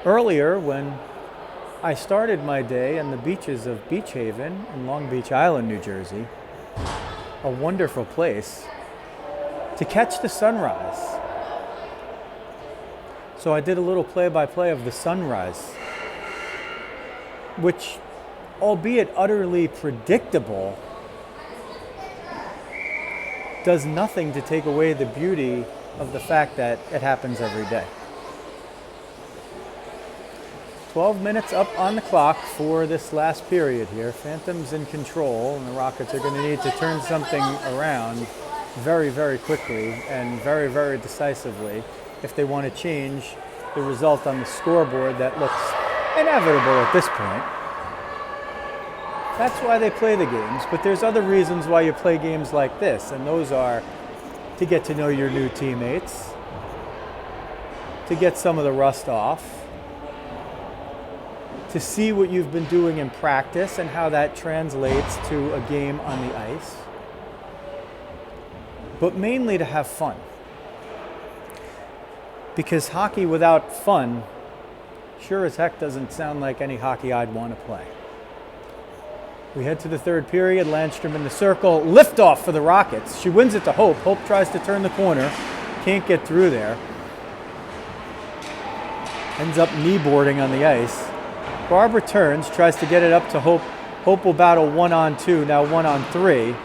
earlier when I started my day on the beaches of Beach Haven in Long Beach Island, New Jersey. A wonderful place to catch the sunrise. So I did a little play-by-play of the sunrise, which, albeit utterly predictable, does nothing to take away the beauty of the fact that it happens every day. 12 minutes up on the clock for this last period here. Phantoms in control, and the Rockets are going to need to turn something around very, very quickly and very, very decisively if they want to change the result on the scoreboard that looks inevitable at this point. That's why they play the games, but there's other reasons why you play games like this, and those are to get to know your new teammates, to get some of the rust off, to see what you've been doing in practice and how that translates to a game on the ice, but mainly to have fun. Because hockey without fun sure as heck doesn't sound like any hockey I'd want to play. We head to the third period. Landstrom in the circle. Liftoff for the Rockets. She wins it to Hope. Hope tries to turn the corner. Can't get through there. Ends up kneeboarding on the ice. Barbara turns, tries to get it up to Hope. Hope will battle 1-on-2, now 1-on-3.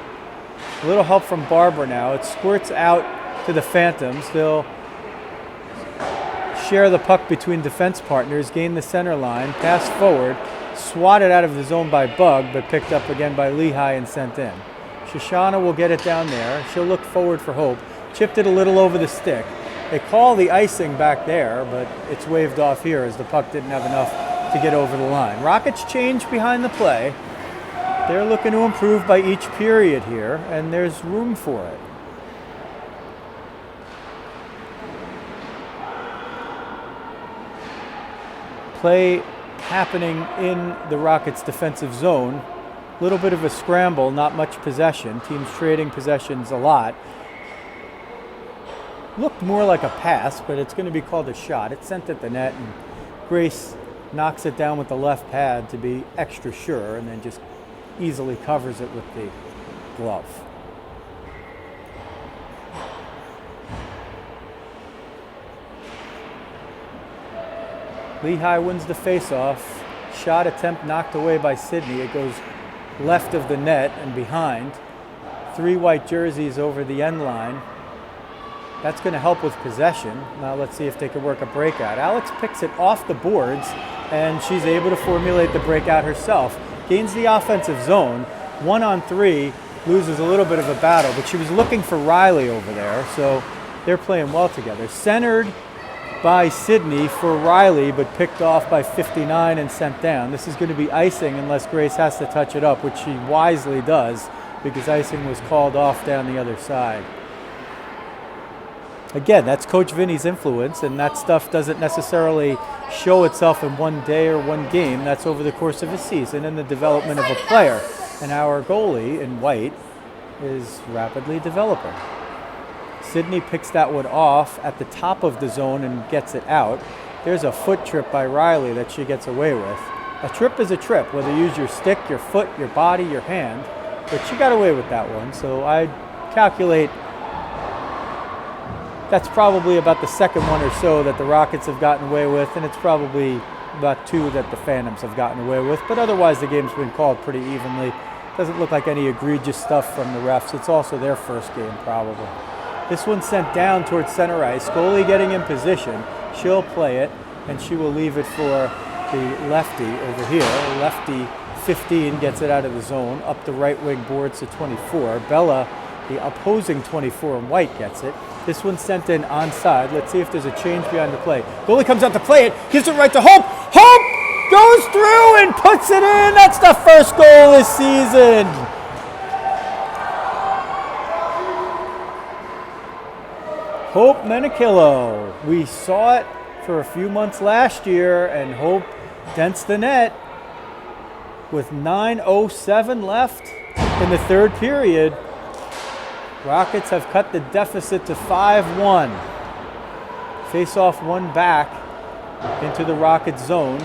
A little help from Barbara now. It squirts out to the Phantoms. They'll share the puck between defense partners, gain the center line, pass forward, swatted out of the zone by Bug, but picked up again by Lehigh and sent in. Shoshana will get it down there. She'll look forward for Hope. Chipped it a little over the stick. They call the icing back there, but it's waved off here as the puck didn't have enough to get over the line. Rockets change behind the play. They're looking to improve by each period here, and there's room for it. Play happening in the Rockets' defensive zone. A little bit of a scramble, not much possession. Teams trading possessions a lot. Looked more like a pass, but it's going to be called a shot. It's sent at the net, and Grace knocks it down with the left pad to be extra sure, and then just easily covers it with the glove. Lehigh wins the face-off. Shot attempt knocked away by Sydney. It goes left of the net and behind. 3 white jerseys over the end line. That's going to help with possession. Now let's see if they can work a breakout. Alex picks it off the boards, and she's able to formulate the breakout herself. Gains the offensive zone. 1-on-3 loses a little bit of a battle, but she was looking for Riley over there, so they're playing well together. Centered by Sydney for Riley, but picked off by 59 and sent down. This is going to be icing unless Grace has to touch it up, which she wisely does, because icing was called off down the other side. Again, that's Coach Vinny's influence, and that stuff doesn't necessarily show itself in one day or one game. That's over the course of a season and the development of a player. And our goalie in white is rapidly developing. Sydney picks that one off at the top of the zone and gets it out. There's a foot trip by Riley that she gets away with. A trip is a trip, whether you use your stick, your foot, your body, your hand. But she got away with that one, so I calculate that's probably about the second one or so that the Rockets have gotten away with, and it's probably about two that the Phantoms have gotten away with. But otherwise, the game's been called pretty evenly. Doesn't look like any egregious stuff from the refs. It's also their first game, probably. This one's sent down towards center ice. Goalie getting in position. She'll play it, and she will leave it for the lefty over here. Lefty 15 gets it out of the zone, up the right wing boards to 24. Bella, the opposing 24 in white, gets it. This one's sent in onside. Let's see if there's a change behind the play. Goalie comes out to play it, gives it right to Hope. Hope goes through and puts it in. That's the first goal this season. Hope Menikillo. We saw it for a few months last year, and Hope dents the net with 9:07 left in the third period. Rockets have cut the deficit to 5-1. Face off one back into the Rockets zone.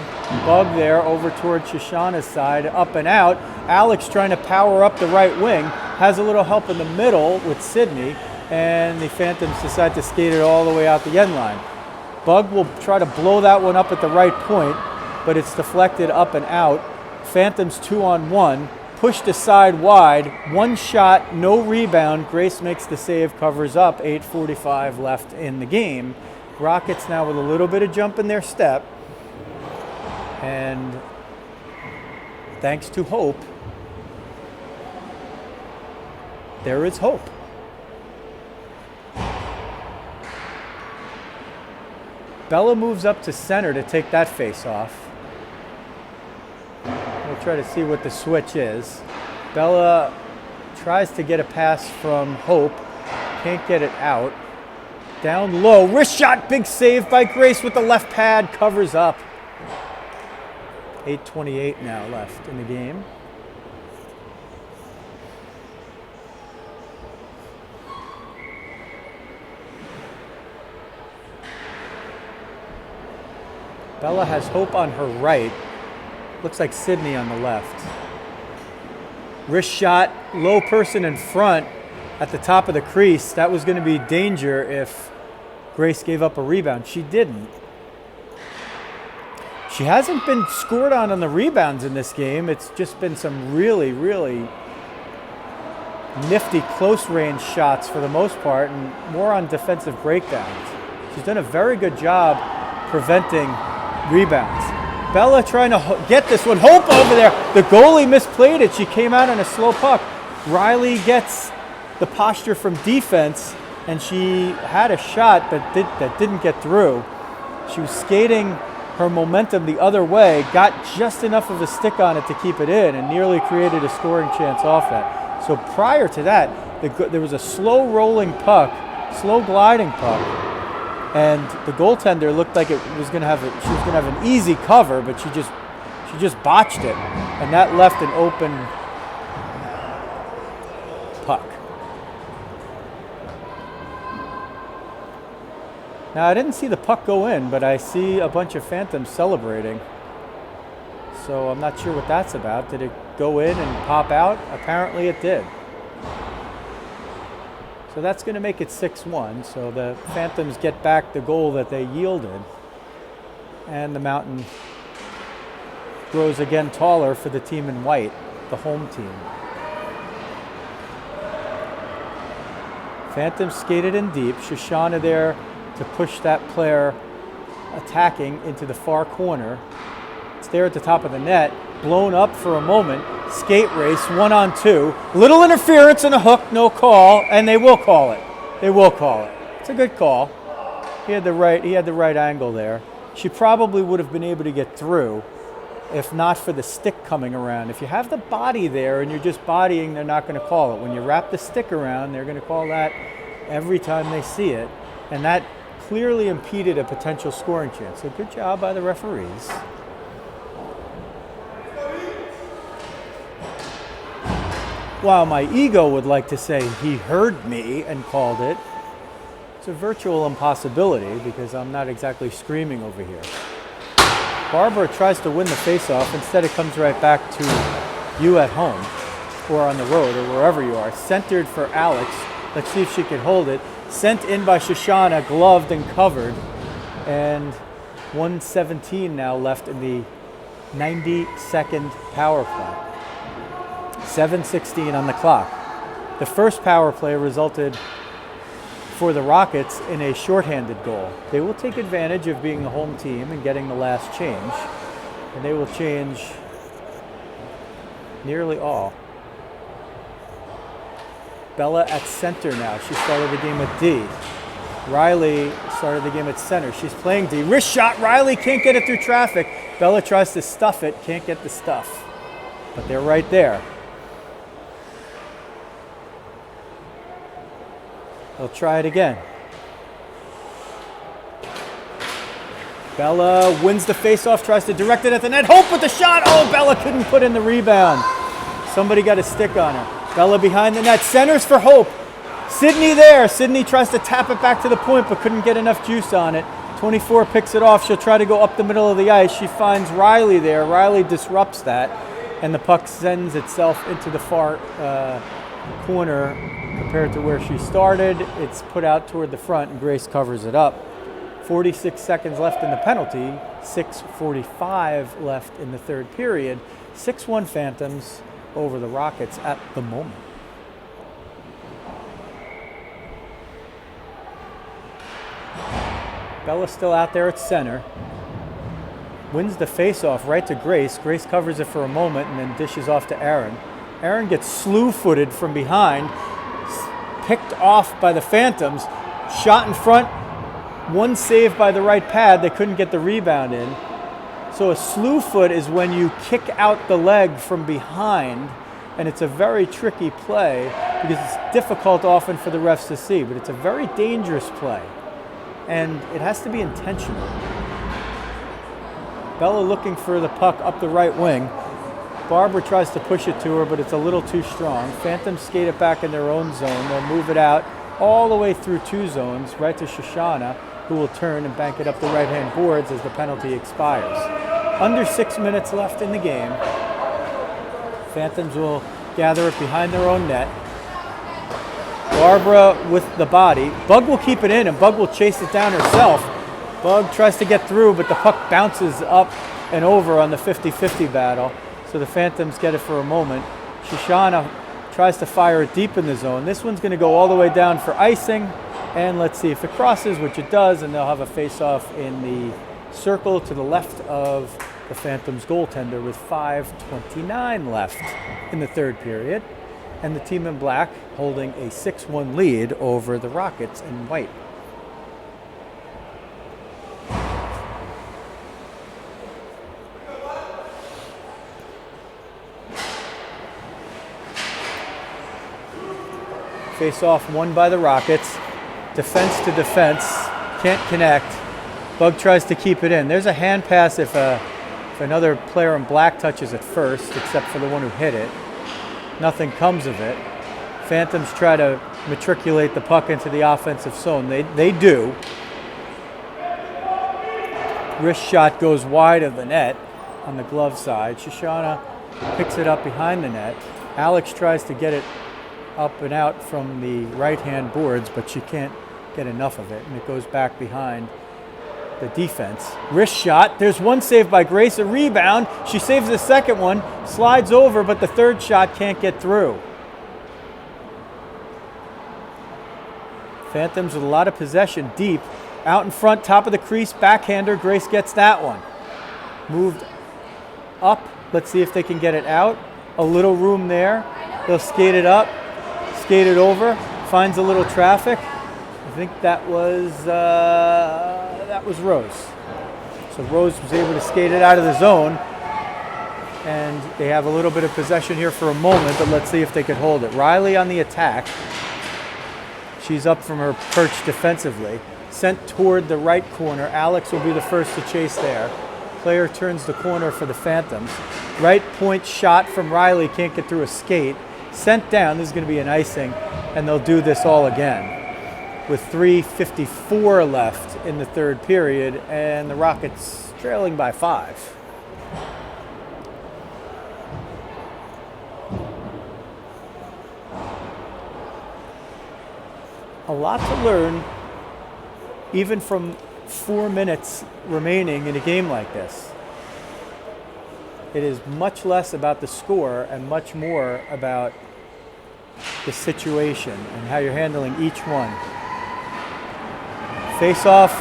Bug there over toward Shoshana's side, up and out. Alex trying to power up the right wing. Has a little help in the middle with Sydney, and the Phantoms decide to skate it all the way out the end line. Bug will try to blow that one up at the right point, but it's deflected up and out. Phantoms 2-on-1. Pushed aside wide, one shot, no rebound. Grace makes the save, covers up. 8:45 left in the game. Rockets now with a little bit of jump in their step. And thanks to Hope, there is hope. Bella moves up to center to take that face off. We'll try to see what the switch is. Bella tries to get a pass from Hope. Can't get it out. Down low. Wrist shot. Big save by Grace with the left pad. Covers up. 8:28 now left in the game. Bella has Hope on her right. Looks like Sydney on the left. Wrist shot, low person in front at the top of the crease. That was going to be danger if Grace gave up a rebound. She didn't. She hasn't been scored on the rebounds in this game. It's just been some really, really nifty close range shots for the most part, and more on defensive breakdowns. She's done a very good job preventing rebounds. Bella trying to get this one. Hope over there. The goalie misplayed it. She came out on a slow puck. Riley gets the posture from defense, and she had a shot that didn't get through. She was skating her momentum the other way, got just enough of a stick on it to keep it in, and nearly created a scoring chance off that. So prior to that, there was a slow rolling puck, slow gliding puck, and the goaltender looked like it was going to have she was going to have an easy cover, but she just botched it, and that left an open puck. Now I didn't see the puck go in, but I see a bunch of Phantoms celebrating. So I'm not sure what that's about. Did it go in and pop out? Apparently it did. So that's going to make it 6-1. So the Phantoms get back the goal that they yielded. And the mountain grows again taller for the team in white, the home team. Phantoms skated in deep. Shoshana there to push that player attacking into the far corner. It's there at the top of the net. blown up for a moment. Skate race, 1-on-2. Little interference and a hook, no call, and they will call it. They will call it. It's a good call. He had the right angle there. She probably would have been able to get through if not for the stick coming around. If you have the body there and you're just bodying, they're not going to call it. When you wrap the stick around, they're going to call that every time they see it. And that clearly impeded a potential scoring chance. So good job by the referees. While my ego would like to say he heard me and called it, it's a virtual impossibility because I'm not exactly screaming over here. Barbara tries to win the face-off. Instead, it comes right back to you at home or on the road or wherever you are. Centered for Alex. Let's see if she can hold it. Sent in by Shoshana, gloved and covered. And 1:17 now left in the 90-second power play. 7:16 on the clock. The first power play resulted for the Rockets in a shorthanded goal. They will take advantage of being the home team and getting the last change. And they will change nearly all. Bella at center now. She started the game with D. Riley started the game at center. She's playing D. Wrist shot. Riley can't get it through traffic. Bella tries to stuff it. Can't get the stuff. But they're right there. They'll try it again. Bella wins the face-off, tries to direct it at the net. Hope with the shot. Oh, Bella couldn't put in the rebound. Somebody got a stick on her. Bella behind the net. Centers for Hope. Sydney there. Sydney tries to tap it back to the point, but couldn't get enough juice on it. 24 picks it off. She'll try to go up the middle of the ice. She finds Riley there. Riley disrupts that, and the puck sends itself into the far corner compared to where she started. It's put out toward the front, and Grace covers it up. 46 seconds left in the penalty. 6:45 left in the third period. 6-1 Phantoms over the Rockets at the moment. Bella's still out there at center. Wins the face-off right to Grace. Grace covers it for a moment and then dishes off to Aaron. Aaron gets slew-footed from behind, picked off by the Phantoms, shot in front, one save by the right pad. They couldn't get the rebound in. So a slew foot is when you kick out the leg from behind, and it's a very tricky play because it's difficult often for the refs to see, but it's a very dangerous play, and it has to be intentional. Bella looking for the puck up the right wing. Barbara tries to push it to her, but it's a little too strong. Phantoms skate it back in their own zone. They'll move it out all the way through two zones, right to Shoshana, who will turn and bank it up the right-hand boards as the penalty expires. Under 6 minutes left in the game. Phantoms will gather it behind their own net. Barbara with the body. Bug will keep it in, and Bug will chase it down herself. Bug tries to get through, but the puck bounces up and over on the 50-50 battle. So the Phantoms get it for a moment. Shoshana tries to fire it deep in the zone. This one's going to go all the way down for icing. And let's see if it crosses, which it does, and they'll have a face-off in the circle to the left of the Phantoms goaltender with 5:29 left in the third period. And the team in black holding a 6-1 lead over the Rockets in white. Face-off won by the Rockets. Defense to defense. Can't connect. Bug tries to keep it in. There's a hand pass if another player in black touches it first, except for the one who hit it. Nothing comes of it. Phantoms try to matriculate the puck into the offensive zone. They do. Wrist shot goes wide of the net on the glove side. Shoshana picks it up behind the net. Alex tries to get it up and out from the right-hand boards, but she can't get enough of it, and it goes back behind the defense. Wrist shot. There's one save by Grace, a rebound. She saves the second one, slides over, but the third shot can't get through. Phantoms with a lot of possession deep. Out in front, top of the crease, backhander. Grace gets that one. Moved up Let's see if they can get it out. A little room there. They'll skate it up, skate it over, finds a little traffic. I think that was Rose. So Rose was able to skate it out of the zone, and they have a little bit of possession here for a moment, but let's see if they could hold it. Riley on the attack. She's up from her perch defensively. Sent toward the right corner. Alex will be the first to chase there. Player turns the corner for the Phantoms. Right point shot from Riley, can't get through a skate. Sent down, this is going to be an icing, and they'll do this all again. With 3:54 left in the third period, and the Rockets trailing by 5. A lot to learn, even from 4 minutes remaining in a game like this. It is much less about the score and much more about the situation and how you're handling each one. Face-off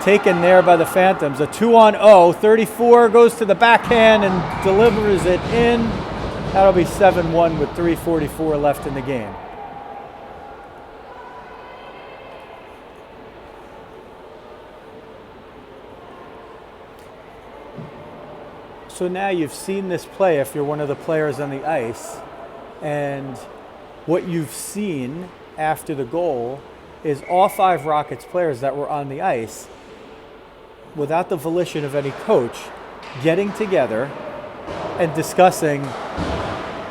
taken there by the Phantoms. A 2-on-0. 34 goes to the backhand and delivers it in. That'll be 7-1 with 3:44 left in the game. So now you've seen this play if you're one of the players on the ice, and what you've seen after the goal is all 5 Rockets players that were on the ice, without the volition of any coach, getting together and discussing,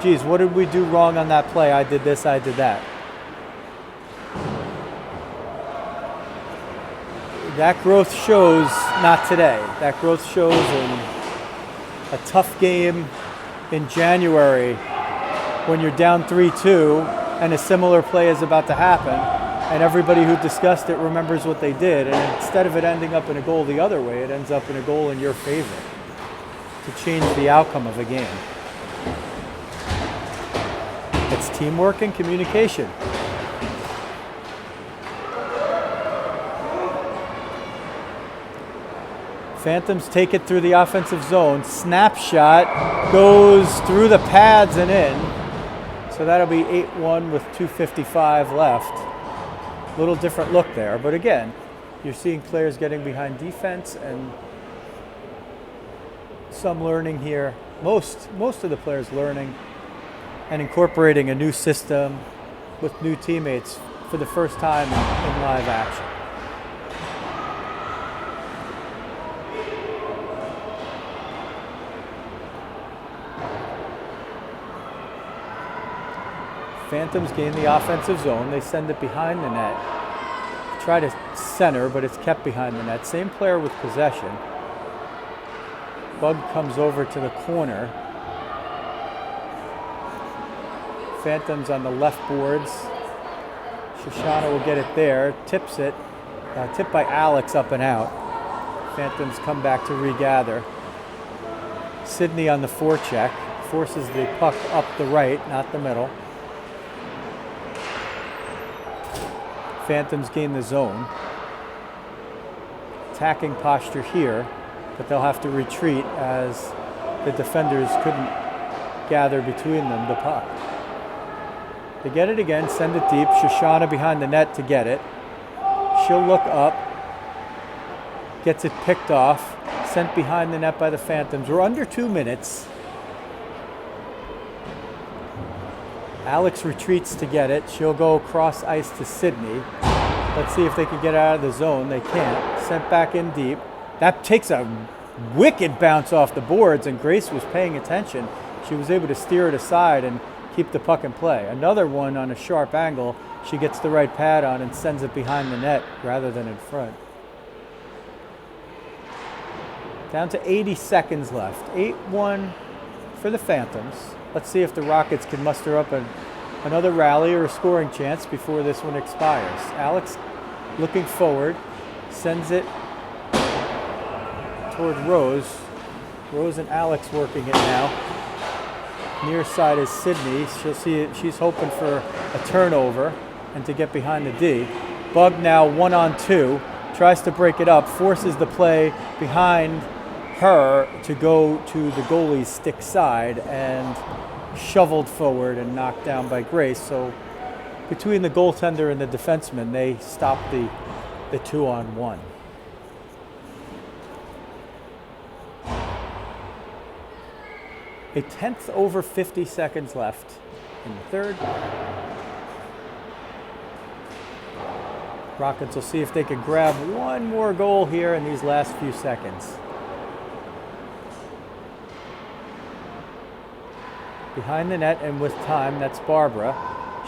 geez, what did we do wrong on that play? I did this, I did that. That growth shows not today. That growth shows in a tough game in January when you're down 3-2 and a similar play is about to happen, and everybody who discussed it remembers what they did, and instead of it ending up in a goal the other way, it ends up in a goal in your favor to change the outcome of a game. It's teamwork and communication. Phantoms take it through the offensive zone. Snapshot goes through the pads and in. So that'll be 8-1 with 2:55 left. A little different look there, but again, you're seeing players getting behind defense and some learning here. Most of the players learning and incorporating a new system with new teammates for the first time in live action. Phantoms gain the offensive zone. They send it behind the net. Try to center, but it's kept behind the net. Same player with possession. Bug comes over to the corner. Phantoms on the left boards. Shoshana will get it there. Tips it. Tipped by Alex up and out. Phantoms come back to regather. Sydney on the forecheck. Forces the puck up the right, not the middle. Phantoms gain the zone. Attacking posture here, but they'll have to retreat as the defenders couldn't gather between them the puck. They get it again, send it deep. Shoshana behind the net to get it. She'll look up, gets it picked off, sent behind the net by the Phantoms. We're under 2 minutes. Alex retreats to get it. She'll go across ice to Sydney. Let's see if they can get out of the zone. They can't. Sent back in deep. That takes a wicked bounce off the boards, and Grace was paying attention. She was able to steer it aside and keep the puck in play. Another one on a sharp angle. She gets the right pad on and sends it behind the net rather than in front. Down to 80 seconds left. 8-1 for the Phantoms. Let's see if the Rockets can muster up another rally or a scoring chance before this one expires. Alex looking forward, sends it toward Rose. Rose and Alex working it now. Near side is Sydney. She'll see it. She's hoping for a turnover and to get behind the D. Bug now 1-on-2. Tries to break it up, forces the play behind her to go to the goalie's stick side and shoveled forward and knocked down by Grace. So between the goaltender and the defenseman, they stopped the 2-on-1. A 10th over 50 seconds left in the third. Rockets will see if they can grab one more goal here in these last few seconds. Behind the net and with time, that's Barbara.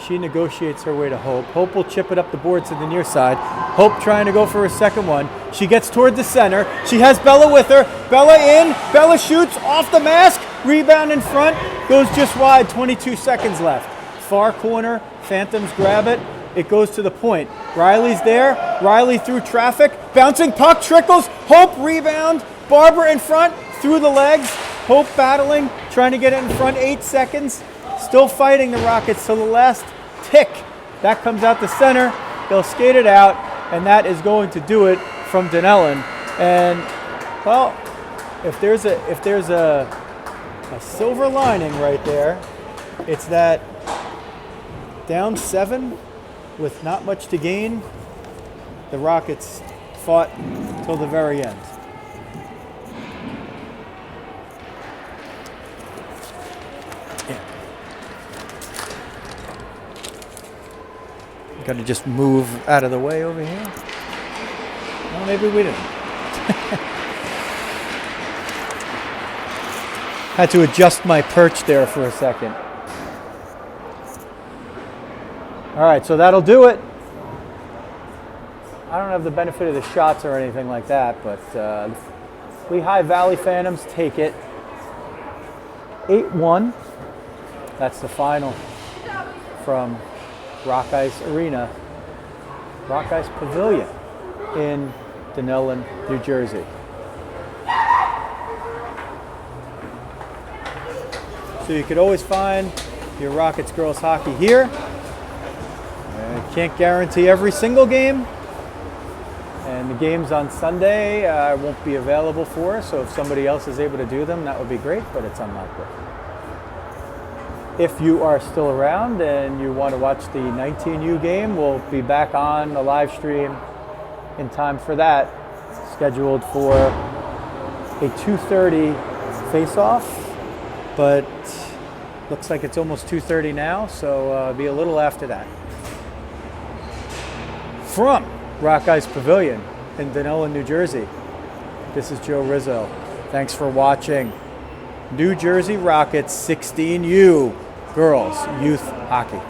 She negotiates her way to Hope. Hope will chip it up the boards to the near side. Hope trying to go for her second one. She gets toward the center. She has Bella with her. Bella in. Bella shoots off the mask. Rebound in front. Goes just wide. 22 seconds left. Far corner. Phantoms grab it. It goes to the point. Riley's there. Riley through traffic. Bouncing puck. Trickles. Hope rebound. Barbara in front. Through the legs. Hope battling. Trying to get it in front. 8 seconds. Still fighting the Rockets till the last tick. That comes out the center. They'll skate it out, and that is going to do it from Dunellen. And well, if there's a silver lining right there, it's that down 7 with not much to gain, the Rockets fought till the very end. Got to just move out of the way over here. Well, maybe we didn't. Had to adjust my perch there for a second. All right, so that'll do it. I don't have the benefit of the shots or anything like that, but Lehigh Valley Phantoms take it 8-1. That's the final from Rock Ice Arena, Rock Ice Pavillion in Dunellen, New Jersey. So you could always find your Rockets girls hockey here. Can't guarantee every single game. And the games on Sunday won't be available for us, so if somebody else is able to do them, that would be great, but it's unlikely. If you are still around and you want to watch the 19U game, we'll be back on the live stream in time for that, scheduled for a 2:30 face-off, but looks like it's almost 2:30 now, so it'll be a little after that. From Rock Ice Pavillion in Dunellen, New Jersey, this is Joe Rizzo. Thanks for watching New Jersey Rockets 16U Girls Youth Hockey.